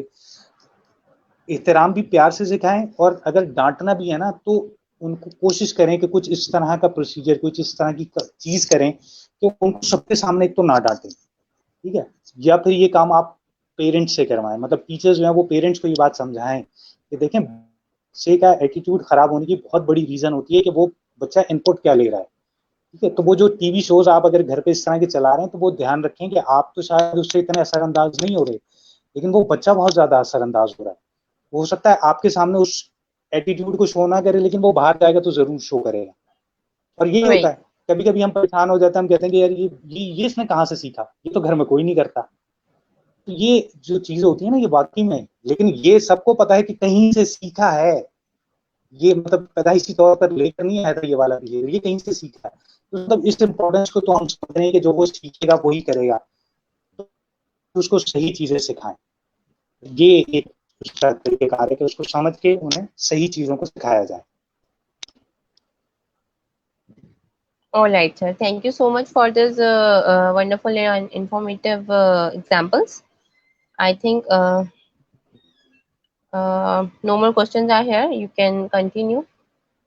एहतराम भी प्यार से सिखाएं, और अगर डांटना भी है ना तो उनको कोशिश करें कि कुछ इस तरह का प्रोसीजर, कुछ इस तरह की चीज करें कि उनको सबके सामने एक तो ना डांटें। ठीक है, या फिर ये काम आप पेरेंट्स से करवाएं, मतलब टीचर्स जो है वो पेरेंट्स को ये बात समझाएं कि देखें बच्चे का एटीट्यूड खराब होने की बहुत बड़ी रीजन होती है कि वो बच्चा इनपुट क्या ले रहा है। ठीक है, तो वो जो टीवी शोज आप अगर घर पे इस तरह के चला रहे हैं तो वो ध्यान रखें कि आप तो शायद उससे इतने असरअंदाज नहीं हो रहे, लेकिन वो बच्चा बहुत ज्यादा असरअंदाज हो रहा है। हो सकता है आपके सामने उस एटीट्यूड को शो ना करे, लेकिन वो बाहर जाएगा तो जरूर शो करेगा। और यही होता वही। है, कभी कभी हम परेशान हो जाते हैं, हम कहते हैं कि यार ये इसने कहाँ से सीखा, ये तो घर में कोई नहीं करता। तो ये जो चीजें होती है ना ये वाकई में, लेकिन ये सबको पता है कि कहीं से सीखा है, ये मतलब पैदाइशी तौर पर लेकर नहीं आया था ये वाला बिहेवियर, ये कहीं से सीखा है। तो मतलब इस इम्पोर्टेंस को तो हम समझ रहे हैं कि जो वो सीखेगा वही करेगा। उसको सही चीजें सिखाएं। ये एक उसका तरीकेकार है कि उसको समझ के उन्हें सही चीजों को सिखाया जाए। All right, sir. Thank you so much for this wonderful and informative examples. I think no more questions are here. You can continue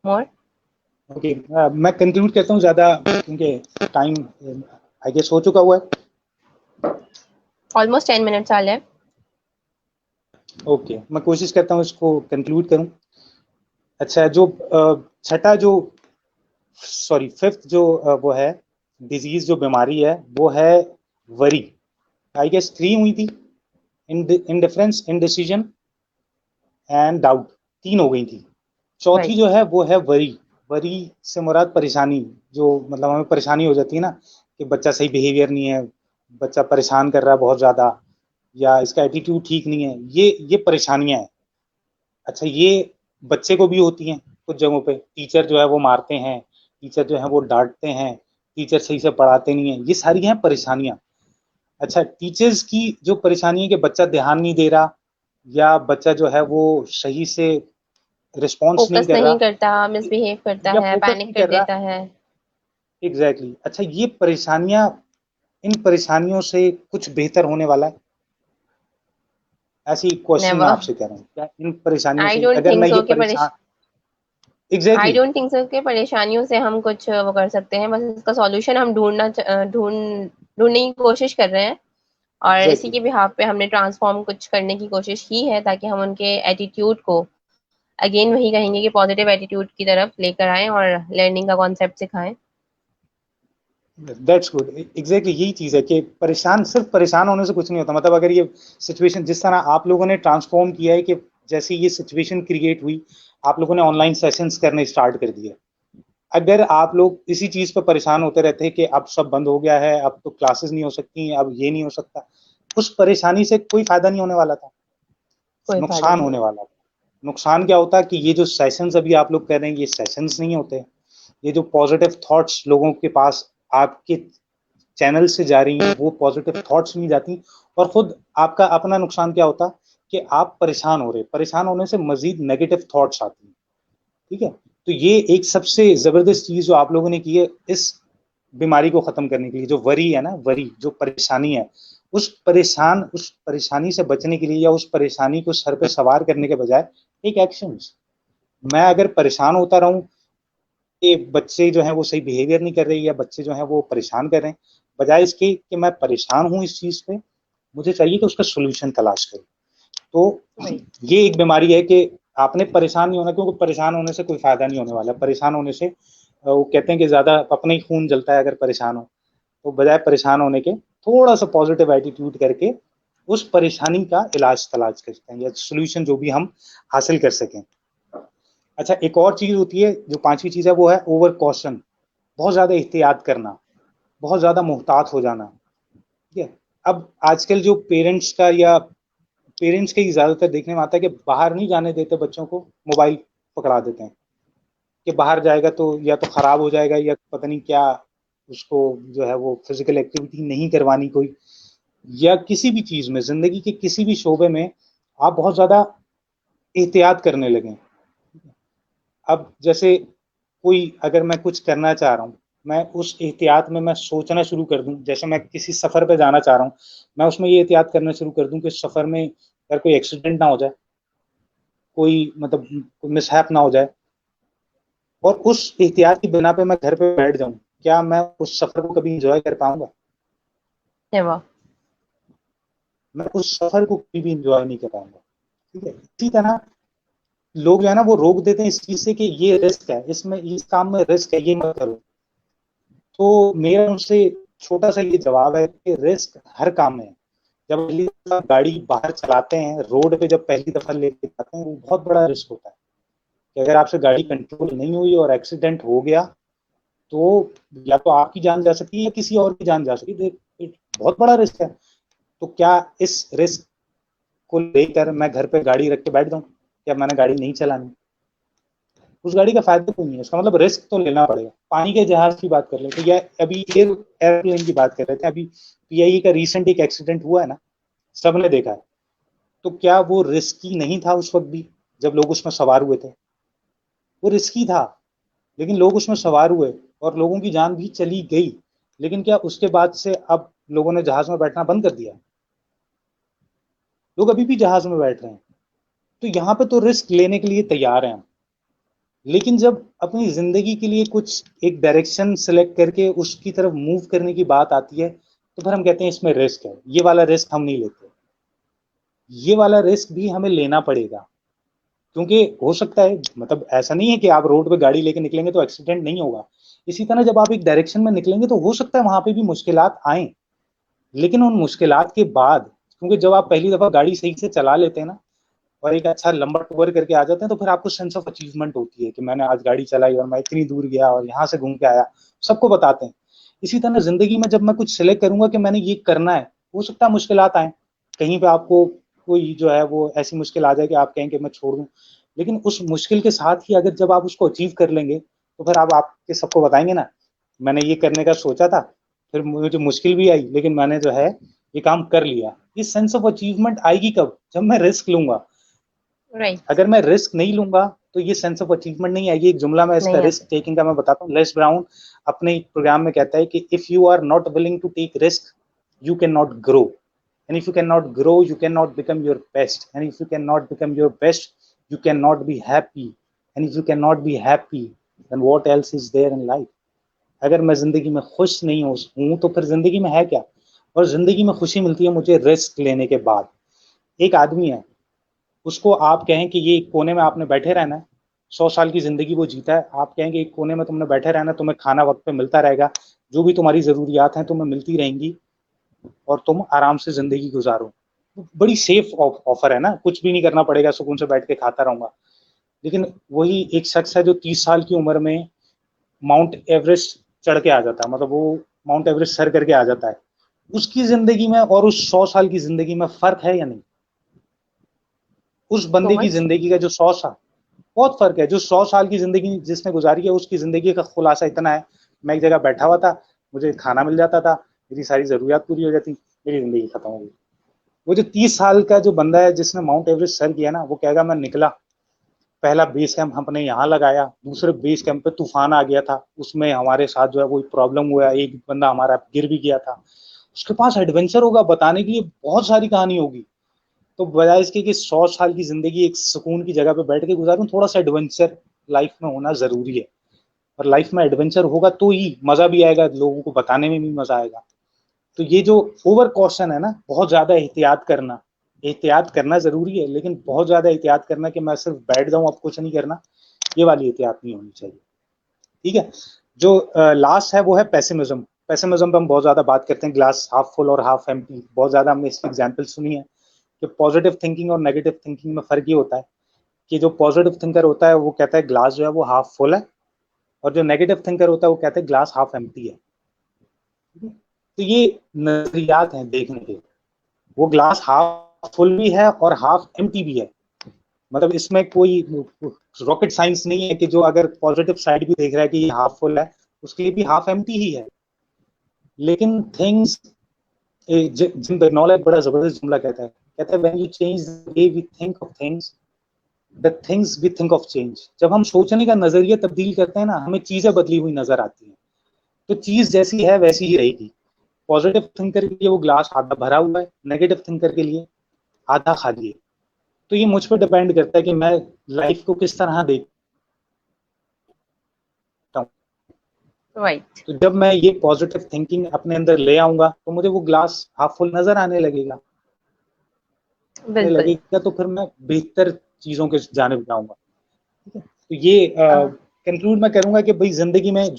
more. Okay, मैं कंक्लूड करता हूँ ज्यादा, क्योंकि टाइम आई गेस हो चुका हुआ है। Almost 10 minutes are left. Okay, मैं कोशिश करता हूँ इसको कंक्लूड करूँ। अच्छा, जो छठा जो सॉरी फिफ्थ जो वो है डिजीज, जो बीमारी है, वो है वरी। आई गेस 3 हुई थी, इंडिफरेंस, इनडिसीजन एंड डाउट, 3 हो गई थी। चौथी Right. जो है वो है वरी। वरी से मुराद परेशानी, जो मतलब हमें परेशानी हो जाती है ना कि बच्चा सही बिहेवियर नहीं है, बच्चा परेशान कर रहा है बहुत ज्यादा, या इसका एटीट्यूड ठीक नहीं है, ये परेशानियां हैं। अच्छा, ये बच्चे को भी होती हैं कुछ जगहों पे। टीचर जो है वो मारते हैं, टीचर जो है वो डांटते हैं, टीचर सही से पढ़ाते नहीं है, ये सारी हैं परेशानियां। अच्छा, टीचर्स की जो परेशानी है कि बच्चा ध्यान नहीं दे रहा, या बच्चा जो है वो सही से रिस्पॉन्स नहीं फोकस कर नहीं रहा, करता, मिसबिहेव करता या है, फोकस पैनिक नहीं कर कर रहा। देता है। एग्जैक्टली अच्छा, ये परेशानियां, इन परेशानियों से कुछ बेहतर होने वाला है? ऐसी क्वेश्चन मैं नेवर। आपसे कह रहा हूँ, क्या इन परेशानियों आई से डोंट अगर थिंक मैं ये सो कि परेशान, आई एग्जैक्टली डोंट थिंक सो कि परेशानियों से हम कुछ वो कर सकते हैं। बस इसका सॉल्यूशन हम ढूंढने की कोशिश कर रहे हैं, और इसी एग्जैक्टली के बिहाफ पे हमने ट्रांसफॉर्म कुछ करने की कोशिश की है, ताकि हम उनके एटीट्यूड को अगेन वही कहेंगे कि पॉजिटिव एटीट्यूड की तरफ लेकर आएं और लर्निंग का कॉन्सेप्ट सिखाएं। That's good. एग्जैक्टली यही चीज है कि परेशान, सिर्फ परेशान होने से कुछ नहीं होता। मतलब अगर ये सिचुएशन जिस तरह आप लोगों ने ट्रांसफॉर्म किया है कि जैसे ये सिचुएशन क्रिएट हुई, आप लोगों ने ऑनलाइन सेशंस करने स्टार्ट कर दिए। अगर आप लोग इसी चीज पर परेशान होते रहते कि अब सब बंद हो गया है, अब तो क्लासेस नहीं हो सकती, अब ये नहीं हो सकता, उस परेशानी से कोई फायदा नहीं होने वाला था, कोई फायदा नुकसान नहीं। होने वाला था। नुकसान क्या होता कि ये जो सेशंस अभी आप लोग कर रहे हैं, ये सेशंस नहीं होते। ये जो पॉजिटिव थॉट्स लोगों के पास आपके चैनल से जा रही हैं, वो पॉजिटिव थॉट्स नहीं जाती, और खुद आपका अपना नुकसान क्या होता कि आप परेशान हो रहे, परेशान होने से मजीद नेगेटिव थॉट्स आती हैं। ठीक है, तो ये एक सबसे जबरदस्त चीज जो आप लोगों ने की है इस बीमारी को खत्म करने के लिए, जो वरी है ना, वरी जो परेशानी है, उस परेशानी से बचने के लिए, या उस परेशानी को सर पे सवार करने के बजाय एक एक्शन। मैं अगर परेशान होता रहूं कि बच्चे जो है वो सही बिहेवियर नहीं कर रहे, या बच्चे जो है वो परेशान कर रहे हैं, बजाय इसके कि मैं परेशान हूं इस चीज पे, मुझे चाहिए कि उसका सोल्यूशन तलाश करें। तो वही। ये एक बीमारी है कि आपने परेशान नहीं होना, क्योंकि परेशान होने से कोई फायदा नहीं होने वाला। परेशान होने से वो कहते हैं कि ज्यादा अपना ही खून जलता है अगर परेशान हो। तो बजाय परेशान होने के थोड़ा सा पॉजिटिव एटीट्यूड करके उस परेशानी का इलाज तलाश करते हैं, या सोल्यूशन जो भी हम हासिल कर सकें। अच्छा, एक और चीज होती है, जो पांचवी चीज है, वो है ओवर कॉशन। बहुत ज्यादा एहतियात करना, बहुत ज्यादा मुहतात हो जाना। ठीक है, अब आजकल जो पेरेंट्स का, या पेरेंट्स के ही ज्यादातर देखने में आता है कि बाहर नहीं जाने देते बच्चों को, मोबाइल पकड़ा देते हैं कि बाहर जाएगा तो या तो खराब हो जाएगा, या पता नहीं क्या, उसको जो है वो फिजिकल एक्टिविटी नहीं करवानी कोई, या किसी भी चीज में, जिंदगी के किसी भी शोबे में आप बहुत ज्यादा एहतियात करने लगे। अब जैसे कोई, अगर मैं कुछ करना चाह रहा हूँ, मैं उस एहतियात में मैं सोचना शुरू कर दूं, जैसे मैं किसी सफर पे जाना चाह रहा हूँ, मैं उसमें ये एहतियात करना शुरू कर दूं कि सफर में अगर कोई एक्सीडेंट ना हो जाए, कोई मतलब कोई मिसहैप ना हो जाए, और उस एहतियात की बिना पे मैं घर पे बैठ जाऊं, क्या मैं उस सफर को कभी इंजॉय कर पाऊंगा? नेवर। मैं उस सफर को कभी भी इंजॉय नहीं कर पाऊंगा। ठीक है, इसी तरह लोग जो है ना वो रोक देते हैं इस चीज से कि ये रिस्क है, इसमें इस काम में रिस्क है, ये मत करो। तो मेरा उनसे छोटा सा ये जवाब है कि रिस्क हर काम में है। जब पहली दफा गाड़ी बाहर चलाते हैं, रोड पे जब पहली दफा लेके जाते हैं, वो बहुत बड़ा रिस्क होता है कि अगर आपसे गाड़ी कंट्रोल नहीं हुई और एक्सीडेंट हो गया, तो या तो आपकी जान जा सकती है, या किसी और की जान जा सकती है। बहुत बड़ा रिस्क है। तो क्या इस रिस्क को लेकर मैं घर पे गाड़ी रख के बैठ जाऊं, क्या मैंने गाड़ी नहीं चलानी? उस गाड़ी का फायदा तो नहीं है, उसका मतलब रिस्क तो लेना पड़ेगा। पानी के जहाज की बात कर लेते, या अभी एयरप्लेन की बात कर रहे थे, अभी पीआईए का रिसेंट एक एक्सीडेंट हुआ है ना, सबने देखा है। तो क्या वो रिस्की नहीं था उस वक्त भी जब लोग उसमें सवार हुए थे? वो रिस्की था, लेकिन लोग उसमें सवार हुए और लोगों की जान भी चली गई। लेकिन क्या उसके बाद से अब लोगों ने जहाज में बैठना बंद कर दिया? लोग अभी भी जहाज में बैठ रहे हैं। तो यहाँ पे तो रिस्क लेने के लिए तैयार हैं हम। लेकिन जब अपनी जिंदगी के लिए कुछ एक डायरेक्शन सेलेक्ट करके उसकी तरफ मूव करने की बात आती है, तो फिर हम कहते हैं इसमें रिस्क है, ये वाला रिस्क हम नहीं लेते। ये वाला रिस्क भी हमें लेना पड़ेगा, क्योंकि हो सकता है, मतलब ऐसा नहीं है कि आप रोड पे गाड़ी लेके निकलेंगे तो एक्सीडेंट नहीं होगा। इसी तरह जब आप एक डायरेक्शन में निकलेंगे तो हो सकता है वहां पे भी मुश्किलात आए। लेकिन उन मुश्किलात के बाद, क्योंकि जब आप पहली दफा गाड़ी सही से चला लेते हैं ना, और एक अच्छा लंबा टूर करके आ जाते हैं, तो फिर आपको सेंस ऑफ अचीवमेंट होती है कि मैंने आज गाड़ी चलाई और मैं इतनी दूर गया और यहाँ से घूम के आया। सबको बताते हैं। इसी तरह जिंदगी में जब मैं कुछ सिलेक्ट करूंगा कि मैंने ये करना है, हो सकता है मुश्किलात आए, कहीं पे आपको कोई जो है वो ऐसी मुश्किल आ जाए कि आप कहें कि मैं छोड़ दूं। लेकिन उस मुश्किल के साथ ही अगर जब आप उसको अचीव कर लेंगे, तो फिर आप आपके सबको बताएंगे ना, मैंने ये करने का सोचा था, फिर मुझे मुश्किल भी आई, लेकिन मैंने जो है ये काम कर लिया। ये सेंस ऑफ अचीवमेंट आएगी कब? जब मैं रिस्क लूंगा। राइट। अगर मैं रिस्क नहीं लूंगा तो ये सेंस ऑफ अचीवमेंट नहीं आएगी। एक जुमला मैं इसका नहीं रिस्क आता। टेकिंग का मैं बताता हूँ। लेस ब्राउन अपने प्रोग्राम में कहता है कि if you are not willing to take risk, you can not grow, and if you can not grow, you can not become your best, and if you can not become your best, you can not be happy, and if you can not be happy, then what else is there in life? अगर मैं जिंदगी में खुश नहीं हूं तो फिर जिंदगी में है क्या? और जिंदगी में खुशी मिलती है मुझे रिस्क लेने के बाद। एक आदमी है, उसको आप कहें कि ये एक कोने में आपने बैठे रहना है, 100 साल की जिंदगी वो जीता है, आप कहेंगे एक कोने में तुमने बैठे रहना, तुम्हें खाना वक्त पे मिलता रहेगा, जो भी तुम्हारी जरूरियात हैं तुम्हें मिलती रहेंगी, और तुम आराम से जिंदगी गुजारो। बड़ी सेफ ऑफर है ना, कुछ भी नहीं करना पड़ेगा, सुकून से बैठ के खाता रहूंगा। लेकिन वही एक शख्स है जो 30 साल की उम्र में माउंट एवरेस्ट चढ़ के आ जाता है, मतलब वो माउंट एवरेस्ट सर करके आ जाता है। उसकी जिंदगी में और उस 100 साल की जिंदगी में फर्क है या नहीं? उस सो बंदे की मच। जिंदगी का जो 100 साल, बहुत फर्क है। जो 100 साल की जिंदगी जिसने गुजारी है, उसकी जिंदगी का खुलासा इतना है, मैं एक जगह बैठा हुआ था, मुझे खाना मिल जाता था, मेरी सारी जरूरियात पूरी हो जाती, मेरी जिंदगी खत्म हो गई। वो जो 30 साल का जो बंदा है जिसने माउंट एवरेस्ट सर किया ना, वो कहेगा मैं निकला, पहला बेस कैंप हमने यहाँ लगाया, दूसरे बेस कैंप पे तूफान आ गया था, उसमें हमारे साथ जो है वो प्रॉब्लम हुआ, एक बंदा हमारा गिर भी गया था। उसके पास एडवेंचर होगा, बताने के लिए बहुत सारी कहानी होगी। तो बजाय इसके कि 100 साल की जिंदगी एक सुकून की जगह पे बैठ के गुजारूं, थोड़ा सा एडवेंचर लाइफ में होना जरूरी है। और लाइफ में एडवेंचर होगा तो ही मजा भी आएगा, लोगों को बताने में भी मजा आएगा। तो ये जो ओवर कॉशन है ना, बहुत ज्यादा एहतियात करना, एहतियात करना जरूरी है, लेकिन बहुत ज्यादा एहतियात करना कि मैं सिर्फ बैठ जाऊं अब कुछ नहीं करना, ये वाली एहतियात नहीं होनी चाहिए। ठीक है। जो लास्ट है वो है पेसिमिज्म। पेसिमिज्म पे हम बहुत ज्यादा बात करते हैं, ग्लास हाफ फुल और हाफ एम्प्टी, बहुत ज्यादा हमने इसकी एग्जाम्पल सुनी है कि पॉजिटिव थिंकिंग और नेगेटिव थिंकिंग में फर्क ये होता है कि जो पॉजिटिव थिंकर होता है वो कहता है ग्लास जो है वो हाफ फुल है, और जो नेगेटिव थिंकर होता है वो कहता है ग्लास हाफ एम्प्टी है। तो ये नजरियात हैं देखने के। वो ग्लास हाफ फुल भी है और हाफ एम्प्टी भी है, मतलब इसमें कोई रॉकेट साइंस नहीं है कि जो अगर पॉजिटिव साइड भी देख रहा है कि ये हाफ फुल है, उसके लिए भी हाफ एम्प्टी ही है। लेकिन थिंग्स, जिम बेगनॉल एक बड़ा जबरदस्त जुमला कहता है when you change the way we think of things, the things we think of change. जब हम सोचने का नजरिया तब्दील करते हैं ना, हमें चीजें बदली हुई नजर आती हैं। तो चीज जैसी है वैसी ही रहेगी। पॉजिटिव थिंकर के लिए वो ग्लास आधा भरा हुआ है, नेगेटिव थिंकर के लिए आधा खाली है। तो ये मुझ पर डिपेंड करता है कि मैं लाइफ को किस तरह देखता हूँ। राइट। तो जब मैं ये पॉजिटिव थिंकिंग अपने अंदर ले आऊंगा तो मुझे वो ग्लास हाफ फुल नजर आने लगेगा, बिल्कुल। तो फिर मैं बेहतर चीजों के जानिब जाऊंगा। ठीक है। तो ये कंक्लूड मैं करूंगा कि भाई जिंदगी में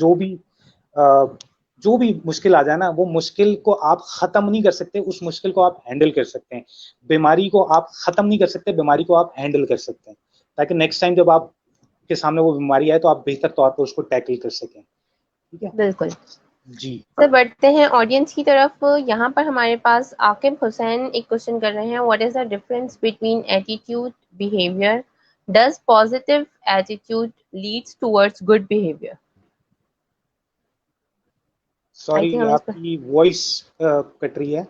जो भी मुश्किल आ जाए ना, वो मुश्किल को आप खत्म नहीं कर सकते, उस मुश्किल को आप हैंडल कर सकते हैं। बीमारी को आप खत्म नहीं कर सकते, बीमारी को आप हैंडल कर सकते हैं, ताकि नेक्स्ट टाइम जब आपके सामने वो बीमारी आए तो आप बेहतर तौर पर उसको टैकल कर सकें। ठीक है बिल्कुल। जी। सर बढ़ते हैं ऑडियंस की तरफ। यहाँ पर हमारे पास आकिब हुसैन एक क्वेश्चन कर रहे हैं, what is the difference between attitude behaviour, does positive attitude leads towards good behaviour? I sorry think हम इस पर, आपकी वॉइस कट रही है।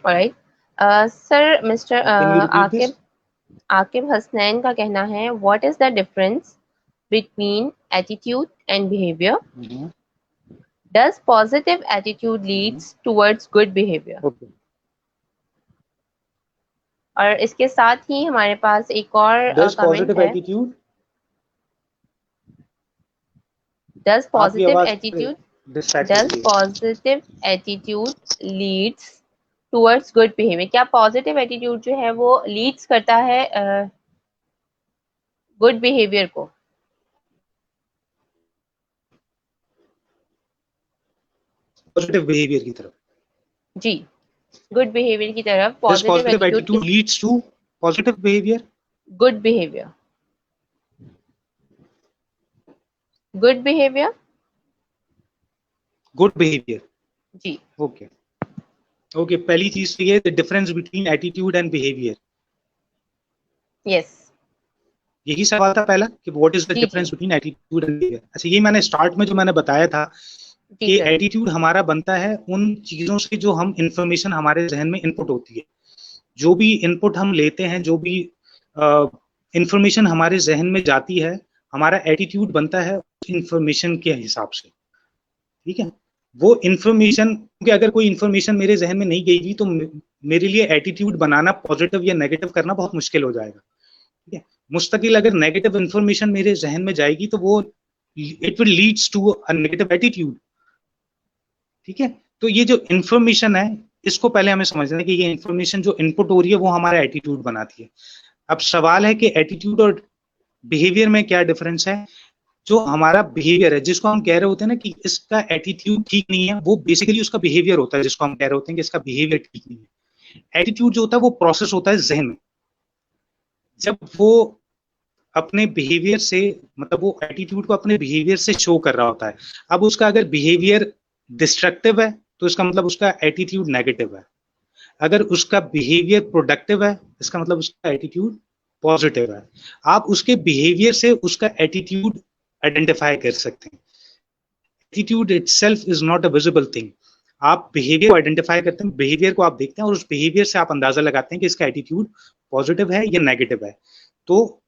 Alright. Sir mister Can you repeat this? Aqib Hasnain का कहना है, what is the difference between attitude and behaviour? Mhm. Does positive attitude Mhm. Leads towards good behaviour? Okay. और इसके साथ ही हमारे पास एक और Does कमेंट positive है, attitude? डज आपकी पॉजिटिव आवाज एटीट्यूड डिस्ट्रैक्ट हो डज रही है. Positive attitude leads towards good behaviour? क्या पॉजिटिव एटीट्यूड जो है वो लीड्स करता है गुड बिहेवियर को? पॉजिटिव बिहेवियर की तरफ. जी, गुड बिहेवियर की तरफ Does positive positive attitude attitude किस leads to positive behavior? Good behaviour? Good behaviour, Good behavior. जी Okay. Okay. पहली चीज तो ये the difference between attitude and behavior. Yes यही सवाल था पहला कि व्हाट इज द जी जी difference between attitude and behaviour. अच्छा, ये मैंने स्टार्ट में जो मैंने बताया था जी कि सर एटीट्यूड हमारा बनता है उन चीजों से जो हम इंफॉर्मेशन हमारे जहन में इनपुट होती है. जो भी इनपुट हम लेते हैं, जो भी इंफॉर्मेशन हमारे जहन में जाती है, हमारा एटीट्यूड बनता है उस इंफॉर्मेशन के हिसाब से. ठीक है. वो इंफॉर्मेशन, क्योंकि अगर कोई इंफॉर्मेशन मेरे जहन में नहीं गई तो मेरे लिए एटीट्यूड बनाना, पॉजिटिव या नेगेटिव करना बहुत मुश्किल हो जाएगा. ठीक है. मुस्तकिल अगर नेगेटिव इंफॉर्मेशन मेरे जहन में जाएगी तो वो it will leads to a negative attitude. ठीक है. तो ये जो इंफॉर्मेशन है, इसको पहले हमें समझना है कि ये इंफॉर्मेशन जो इनपुट हो रही है वो हमारा एटीट्यूड बनाती है. अब सवाल है कि एटीट्यूड और बिहेवियर में क्या डिफरेंस है. जो हमारा बिहेवियर है, जिसको हम कह रहे होते हैं ना कि इसका एटीट्यूड ठीक नहीं है, वो बेसिकली उसका बिहेवियर होता है. जिसको हम कह रहे होते हैं कि इसका बिहेवियर ठीक नहीं है. एटीट्यूड जो होता है वो प्रोसेस होता है जहन में. जब वो अपने बिहेवियर से, मतलब वो एटीट्यूड को अपने बिहेवियर से शो कर रहा होता है. अब उसका अगर बिहेवियर डिस्ट्रक्टिव है तो इसका मतलब उसका एटीट्यूड नेगेटिव है. अगर उसका बिहेवियर प्रोडक्टिव है, इसका मतलब उसका एटीट्यूड पॉजिटिव है. आप उसके बिहेवियर से उसका एटीट्यूड आइडेंटिफाई कर सकते हैं. Attitude itself is not a visible thing. आप बिहेवियर को आइडेंटिफाई करते हैं, बिहेवियर को आप देखते हैं और उस बिहेवियर से आप अंदाजा लगाते हैं कि इसका एटीट्यूड पॉजिटिव है या नेगेटिव है. तो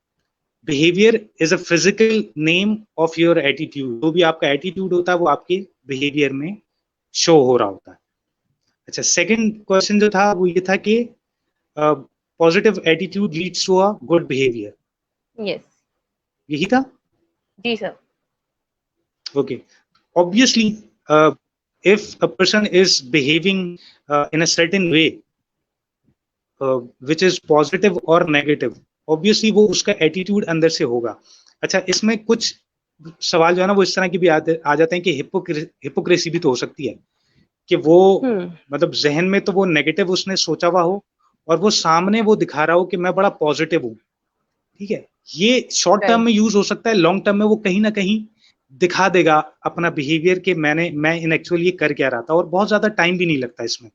behaviour is a physical name of your attitude. जो भी आपका एटीट्यूड होता है वो आपके बिहेवियर में शो हो रहा होता है. अच्छा, सेकंड क्वेश्चन जो था वो ये था कि positive attitude leads to a good behaviour. Yes यही था. जी sir Okay. Obviously, if a person is behaving in a certain way, which is positive or negative, obviously वो उसका एटीट्यूड अंदर से होगा. अच्छा, इसमें कुछ सवाल जो है ना वो इस तरह की भी आ जाते हैं कि हिपोक्रेसी भी तो हो सकती है कि वो मतलब जहन में तो वो नेगेटिव उसने सोचा हुआ हो और वो सामने वो दिखा रहा हो कि मैं बड़ा पॉजिटिव हूँ. ठीक है. ये शॉर्ट टर्म में यूज हो सकता है, लॉन्ग टर्म में वो कहीं ना कहीं दिखा देगा अपना बिहेवियर कि मैं इन एक्चुअल ये कर क्या रहा था. और बहुत ज्यादा टाइम भी नहीं लगता इसमें.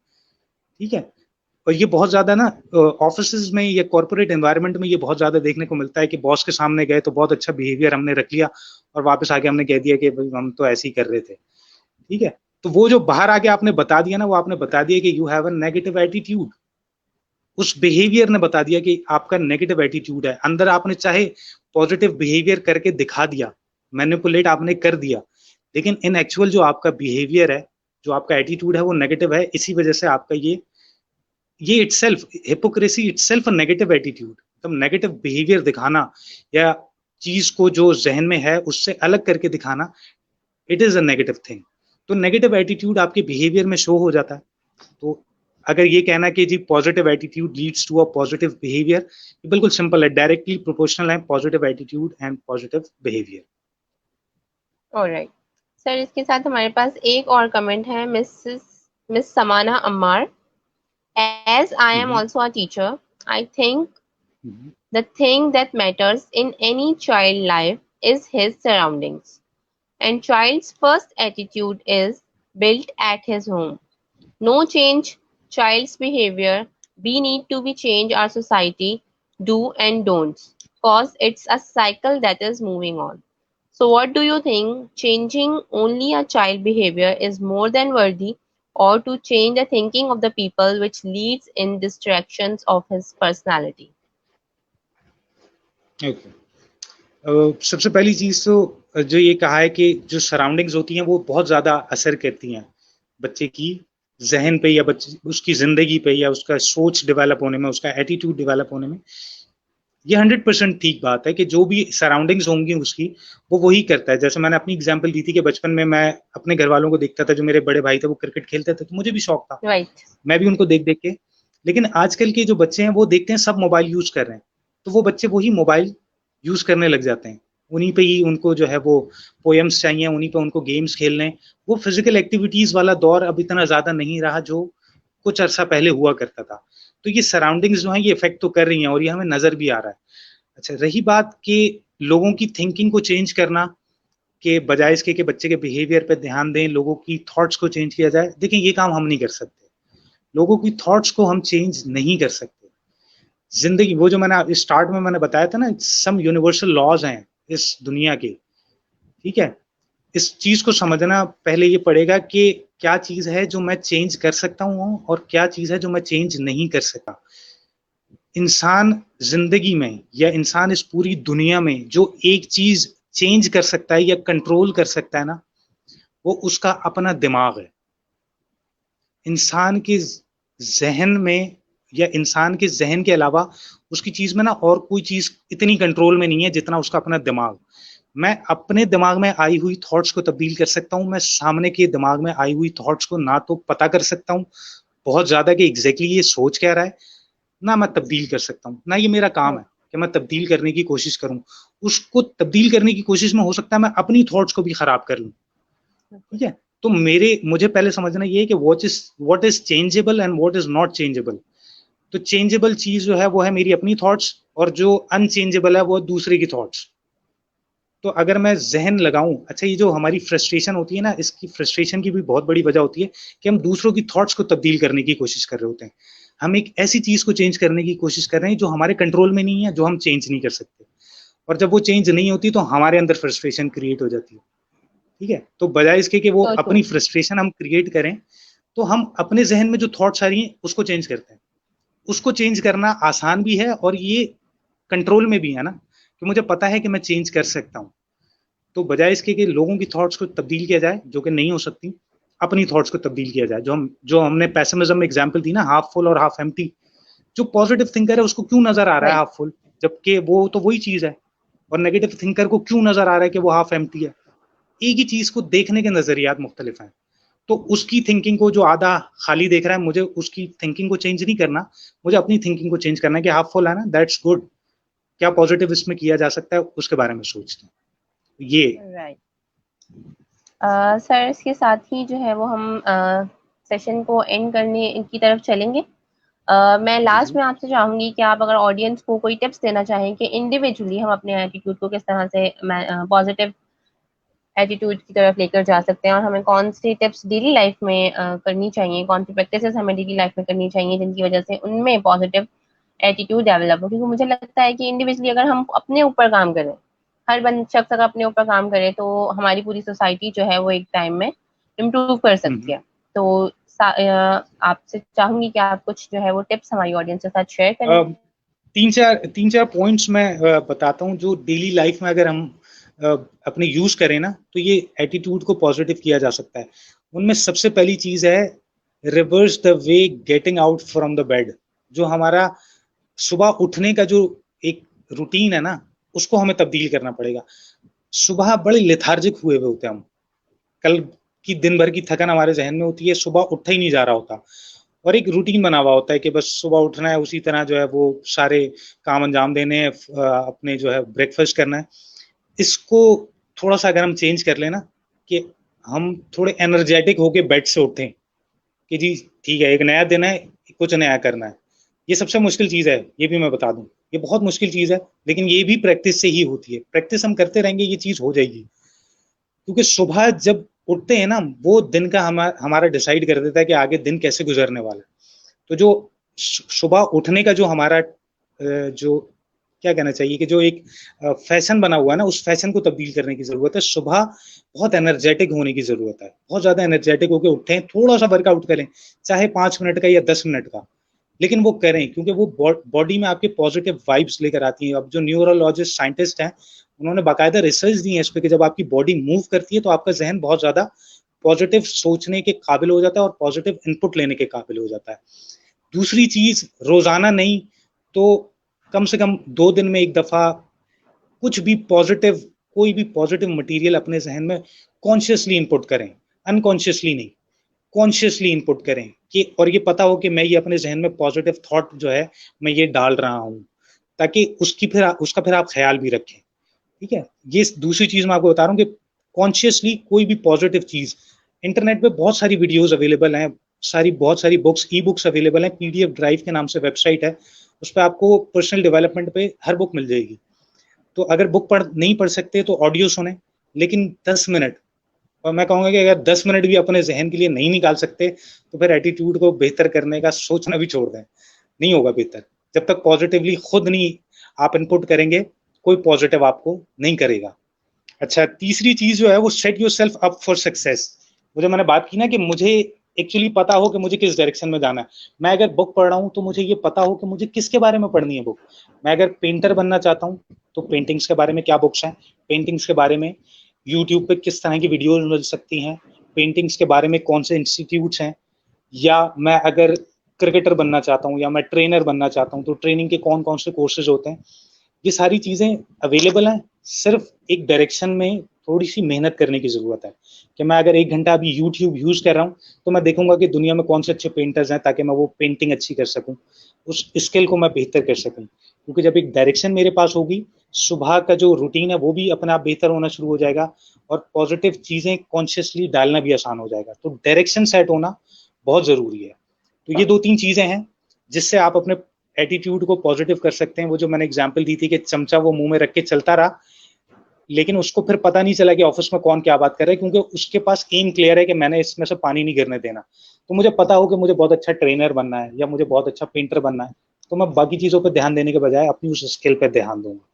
ठीक है. और ये बहुत ज्यादा ना ऑफिस में या कॉर्पोरेट एनवायरनमेंट में ये बहुत ज्यादा देखने को मिलता है कि बॉस के सामने गए तो बहुत अच्छा बिहेवियर हमने रख लिया और वापस आके हमने कह दिया कि हम तो ऐसे ही कर रहे थे. ठीक है. तो वो जो बाहर आके आपने बता दिया ना, वो आपने बता दिया कि you have a negative attitude. उस बिहेवियर ने बता दिया कि आपका नेगेटिव एटीट्यूड है. अंदर आपने चाहे पॉजिटिव बिहेवियर करके दिखा दिया, मैनिपुलेट आपने कर दिया, लेकिन इन एक्चुअल जो आपका बिहेवियर है, जो आपका एटीट्यूड है वो नेगेटिव है. इसी वजह से आपका ये itself, hypocrisy itself a negative attitude. मतलब नेगेटिव बिहेवियर दिखाना या चीज को जो जहन में है उससे अलग करके दिखाना, it is a negative thing. तो नेगेटिव एटीट्यूड आपके बिहेवियर में शो हो जाता है. तो अगर ये कहना कि जी positive attitude leads to a positive behaviour, बिल्कुल सिंपल है, डायरेक्टली प्रोपोर्शनल है positive attitude and positive behaviour. Alright sir, इसके साथ हमारे पास एक और कमेंट है, मिस समाना Ammar. As I am also a teacher, I think the thing that matters in any child life is his surroundings. And child's first attitude is built at his home. No change child's behavior, we need to be change our society, do and don'ts, cause it's a cycle that is moving on. So what do you think, changing only a child behavior is more than worthy, or to change the thinking of the people which leads in distractions of his personality? Okay. सबसे पहली चीज तो जो ये कहा है कि जो सराउंडिंग्स होती हैं वो बहुत ज्यादा असर करती हैं बच्चे की जहन पे या बच्चे उसकी जिंदगी पे या उसका सोच डेवलप होने में, उसका एटीट्यूड डेवलप होने में। ये 100% ठीक बात है कि जो भी सराउंडिंग्स होंगी उसकी वो वही करता है। जैसे मैंने अपनी एग्जांपल दी थी कि बचपन में मैं अपने घर वालों को देखता था, जो मेरे बड़े भाई थे वो क्रिकेट खेलते थे, तो मुझे भी शौक था, Right. मैं भी उनको देख देख के। लेकिन आजकल के जो बच्चे हैं वो देखते हैं सब मोबाइल यूज कर रहे हैं, तो वो बच्चे वही मोबाइल यूज करने लग जाते हैं, उन्हीं पे ही उनको जो है वो पोएम्स चाहिए, उन्हीं पे उनको गेम्स खेलने हैं। वो फिजिकल एक्टिविटीज वाला दौर अब इतना ज्यादा नहीं रहा जो कुछ अरसा पहले हुआ करता था। तो ये सराउंडिंग्स जो है ये इफेक्ट तो कर रही हैं और ये हमें नजर भी आ रहा है। अच्छा, रही बात कि लोगों की थिंकिंग को चेंज करना के बजाय इसके कि बच्चे के बिहेवियर पे ध्यान दें, लोगों की थॉट्स को चेंज किया जाए, देखिए ये काम हम नहीं कर सकते। लोगों की थॉट्स को हम चेंज नहीं कर सकते। जिंदगी वो जो मैंने स्टार्ट में मैंने बताया था ना, सम यूनिवर्सल लॉज हैं इस दुनिया के, ठीक है। इस चीज को समझना पहले ये पड़ेगा कि क्या चीज है जो मैं चेंज कर सकता हूँ और क्या चीज है जो मैं चेंज नहीं कर सकता। इंसान जिंदगी में या इंसान इस पूरी दुनिया में जो एक चीज चेंज कर सकता है या कंट्रोल कर सकता है ना, वो उसका अपना दिमाग है। इंसान के जहन में या इंसान के जहन के अलावा उसकी चीज में ना और कोई चीज इतनी कंट्रोल में नहीं है जितना उसका अपना दिमाग। मैं अपने दिमाग में आई हुई थॉट्स को तब्दील कर सकता हूँ, मैं सामने के दिमाग में आई हुई थॉट्स को ना तो पता कर सकता हूँ बहुत ज्यादा कि एग्जैक्टली ये सोच क्या रहा है, ना मैं तब्दील कर सकता हूँ, ना ये मेरा काम है कि मैं तब्दील करने की कोशिश करूं। उसको तब्दील करने की कोशिश में हो सकता है मैं अपनी थॉट्स को भी खराब कर लूं, ठीक है। तो मुझे पहले समझना ये है कि what is changeable and what is not changeable. तो चेंजेबल चीज जो है वो है मेरी अपनी थॉट्स, और जो अनचेंजेबल है वो दूसरे की थॉट्स। तो अगर मैं जहन लगाऊं, अच्छा ये जो हमारी फ्रस्ट्रेशन होती है ना, इसकी फ्रस्ट्रेशन की भी बहुत बड़ी वजह होती है कि हम दूसरों की थॉट्स को तब्दील करने की कोशिश कर रहे होते हैं। हम एक ऐसी चीज को चेंज करने की कोशिश कर रहे हैं जो हमारे कंट्रोल में नहीं है, जो हम चेंज नहीं कर सकते। और जब वो चेंज नहीं होती तो हमारे अंदर फ्रस्ट्रेशन क्रिएट हो जाती है, ठीक है। तो बजाय इसके कि वो So अपनी true. फ्रस्ट्रेशन हम क्रिएट करें, तो हम अपने जहन में जो थॉट्स आ रही हैं उसको चेंज करते हैं। उसको चेंज करना आसान भी है और ये कंट्रोल में भी है ना, कि मुझे पता है कि मैं चेंज कर सकता हूँ। तो बजाय इसके कि लोगों की थॉट्स को तब्दील किया जाए जो कि नहीं हो सकती, अपनी थॉट्स को तब्दील किया जाए। जो हमने पेसिमिज्म में एग्जांपल दी ना, हाफ फुल और हाफ एम्प्टी। जो पॉजिटिव थिंकर है उसको क्यों नजर आ रहा है Right. हाफ फुल, जबकि वो तो वही चीज है। और नेगेटिव थिंकर को क्यों नजर आ रहा है कि वो हाफ एम्प्टी है। एक ही चीज को देखने के नजरियात मुख्तलिफ हैं। तो उसकी थिंकिंग को जो आधा खाली देख रहा है, मुझे उसकी थिंकिंग को चेंज नहीं करना, मुझे अपनी थिंकिंग को चेंज करना है कि हाफ फुल है ना, दैट्स गुड, क्या पॉजिटिव इसमें किया जा सकता है उसके बारे में सोचते हैं ये। Right. सर इसके साथ ही जो है वो हम सेशन को एंड करने की तरफ चलेंगे। मैं जी लास्ट जी। में आपसे चाहूंगी कि आप अगर ऑडियंस को कोई टिप्स देना चाहें कि इंडिविजुअली हम अपने एटीट्यूड को किस तरह से पॉजिटिव एटीट्यूड की तरफ लेकर जा सकते हैं, और हमें कौन सी टिप्स डेली लाइफ में करनी चाहिए, कौन सी प्रैक्टिसेस हमें डेली लाइफ में करनी चाहिए जिनकी वजह से उनमें पॉजिटिव एटीट्यूड डेवलप हो। क्योंकि मुझे लगता है कि इंडिविजुअली अगर हम अपने ऊपर काम करें, हर शख्स अगर अपने ऊपर काम करे, तो हमारी पूरी सोसाइटी जो है वो एक टाइम में इम्प्रूव कर सकती है। तो आपसे चाहूंगी कि आप कुछ जो है वो टिप्स हमारी ऑडियंस के साथ शेयर करें। तीन चार पॉइंट्स मैं बताता हूँ जो डेली लाइफ में अगर हम अ, अपने यूज करें ना, तो ये एटीट्यूड को पॉजिटिव किया जा सकता है। उनमें सबसे पहली चीज है reverse the way getting out from the bed. जो हमारा सुबह उठने का जो एक रूटीन है ना, उसको हमें तब्दील करना पड़ेगा। सुबह बड़े लेथार्जिक हुए हुए होते हैं हम, कल की दिन भर की थकन हमारे जहन में होती है, सुबह उठा ही नहीं जा रहा होता। और एक रूटीन बना हुआ होता है कि बस सुबह उठना है, उसी तरह जो है वो सारे काम अंजाम देने हैं, अपने जो है ब्रेकफास्ट करना है। इसको थोड़ा सा अगर हम चेंज कर लेना कि हम थोड़े एनर्जेटिक होके बेड से उठें कि जी ठीक है, एक नया दिन है, कुछ नया करना है। ये सबसे मुश्किल चीज है, ये भी मैं बता दूं, ये बहुत मुश्किल चीज है, लेकिन ये भी प्रैक्टिस से ही होती है। प्रैक्टिस हम करते रहेंगे ये चीज हो जाएगी। क्योंकि सुबह जब उठते हैं ना, वो दिन का हमारा डिसाइड कर देता है कि आगे दिन कैसे गुजरने वाला है। तो जो सुबह उठने का जो हमारा जो क्या कहना चाहिए कि जो एक फैशन बना हुआ है ना, उस फैशन को तब्दील करने की जरूरत है। सुबह बहुत एनर्जेटिक होने की जरूरत है, बहुत ज्यादा एनर्जेटिक होकर उठें, थोड़ा सा वर्कआउट करें, चाहे 5 मिनट का या 10 मिनट का, लेकिन वो करें, क्योंकि वो बॉडी में आपके पॉजिटिव वाइब्स लेकर आती हैं। अब जो न्यूरोलॉजिस्ट साइंटिस्ट हैं, उन्होंने बाकायदा रिसर्च दी है इस पे कि जब आपकी बॉडी मूव करती है तो आपका जहन बहुत ज्यादा पॉजिटिव सोचने के काबिल हो जाता है और पॉजिटिव इनपुट लेने के काबिल हो जाता है। दूसरी चीज, रोजाना नहीं तो कम से कम 2 दिन में एक दफा कुछ भी पॉजिटिव, कोई भी पॉजिटिव मटेरियल अपने जहन में कॉन्शियसली इनपुट करें, अनकॉन्शियसली नहीं, कॉन्शियसली इनपुट करें कि, और ये पता हो कि मैं ये अपने जहन में पॉजिटिव थॉट जो है मैं ये डाल रहा हूं, ताकि उसका फिर आप ख्याल भी रखें। ठीक है, ये दूसरी चीज मैं आपको बता रहा हूँ कि कॉन्शियसली कोई भी पॉजिटिव चीज, इंटरनेट पे बहुत सारी वीडियोस अवेलेबल हैं, बहुत सारी बुक्स, ई बुक्स अवेलेबल हैं, पीडीएफ ड्राइव के नाम से वेबसाइट है, उस पर आपको पर्सनल डेवलपमेंट पे हर बुक मिल जाएगी। तो अगर बुक नहीं पढ़ सकते तो ऑडियो सुने, लेकिन 10 मिनट, और मैं कहूंगा कि अगर 10 मिनट भी अपने जहन के लिए नहीं निकाल सकते तो फिर एटीट्यूड को बेहतर करने का सोचना भी छोड़ दें, नहीं होगा बेहतर। जब तक पॉजिटिवली खुद नहीं आप इनपुट करेंगे, कोई पॉजिटिव आपको नहीं करेगा। अच्छा, तीसरी चीज जो है वो set your self up for success. वो जो मैंने बात की ना कि मुझे एक्चुअली पता हो कि मुझे किस डायरेक्शन में जाना है। मैं अगर बुक पढ़ रहा हूँ तो मुझे ये पता हो कि मुझे किसके बारे में पढ़नी है बुक। मैं अगर पेंटर बनना चाहता हूँ तो पेंटिंग्स के बारे में क्या बुक्स हैं, पेंटिंग्स के बारे में यूट्यूब पे किस तरह की वीडियोज मिल सकती हैं, पेंटिंग्स के बारे में कौन से इंस्टीट्यूट्स हैं, या मैं अगर क्रिकेटर बनना चाहता हूँ या मैं ट्रेनर बनना चाहता हूँ तो ट्रेनिंग के कौन कौन से कोर्सेज होते हैं। ये सारी चीजें अवेलेबल हैं, सिर्फ एक डायरेक्शन में थोड़ी सी मेहनत करने की जरूरत है। कि मैं अगर 1 घंटा अभी यूट्यूब यूज कर रहा हूँ तो मैं देखूंगा कि दुनिया में कौन से अच्छे पेंटर्स हैं, ताकि मैं वो पेंटिंग अच्छी कर सकूं, उस स्किल को मैं बेहतर कर सकूं। क्योंकि जब एक डायरेक्शन मेरे पास होगी, सुबह का जो रूटीन है वो भी अपने आप बेहतर होना शुरू हो जाएगा और पॉजिटिव चीजें कॉन्शियसली डालना भी आसान हो जाएगा। तो डायरेक्शन सेट होना बहुत जरूरी है। तो ये 2-3 चीजें हैं जिससे आप अपने एटीट्यूड को पॉजिटिव कर सकते हैं। वो जो मैंने एग्जांपल दी थी कि चमचा वो मुंह में रख के चलता रहा, लेकिन उसको फिर पता नहीं चला कि ऑफिस में कौन क्या बात कर रहा है, क्योंकि उसके पास एम क्लियर है कि मैंने इसमें से पानी नहीं गिरने देना। तो मुझे पता हो कि मुझे बहुत अच्छा ट्रेनर बनना है या मुझे बहुत अच्छा पेंटर बनना है, तो मैं बाकी चीजों पर ध्यान देने के बजाय अपनी उस स्किल पर ध्यान दूंगा।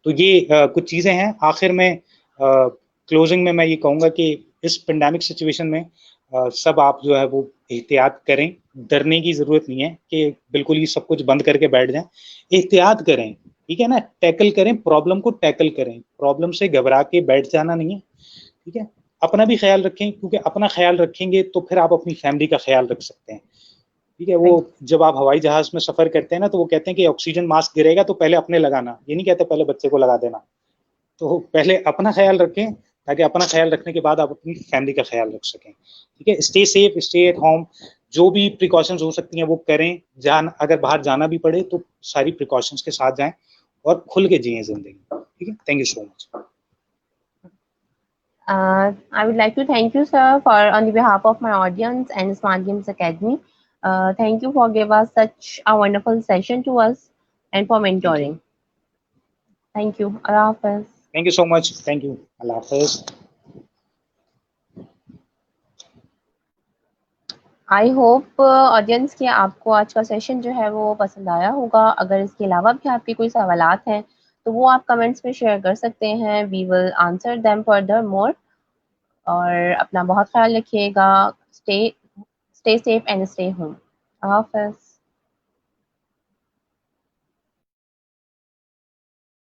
तो ये कुछ चीजें हैं। आखिर में क्लोजिंग में मैं ये कहूंगा कि इस पेंडेमिक सिचुएशन में सब आप जो है वो एहतियात करें। डरने की जरूरत नहीं है कि बिल्कुल ही सब कुछ बंद करके बैठ जाएं, एहतियात करें, ठीक है ना। टैकल करें, प्रॉब्लम को टैकल करें, प्रॉब्लम से घबरा के बैठ जाना नहीं है, ठीक है। अपना भी ख्याल रखें, क्योंकि अपना ख्याल रखेंगे तो फिर आप अपनी फैमिली का ख्याल रख सकते हैं, ठीक है। वो जब आप हवाई जहाज में सफर करते हैं ना, तो वो कहते हैं कि ऑक्सीजन मास्क गिरेगा तो पहले अपने लगाना, ये नहीं कहते पहले बच्चे को लगा देना। तो पहले अपना ख्याल रखें, ताकि अपना ख्याल रखने के बाद आप अपनी फैमिली का ख्याल रख सकें, ठीक है। Stay safe, stay at home, जो भी प्रिकॉशंस हो सकती हैं वो करें। अगर बाहर जाना भी पड़े तो सारी प्रिकॉशंस के साथ जाएं और खुल के जिए जिंदगी, ठीक है। Thank you so much. I would like to thank you, sir, for on the behalf of my audience and Smart Games Academy. Thank you for giving us such a wonderful session to us and for mentoring. Thank you. Allah Hafiz. Thank you so much. Thank you. Allah Hafiz. I hope audience के आपको आज का session जो है वो पसंद आया होगा। अगर इसके अलावा भी आपके कोई सवालात हैं तो वो आप कमेंट्स में शेयर कर सकते हैं। We will answer them furthermore. और अपना बहुत ख्याल रखिएगा। Stay safe and stay home. हाफिज़।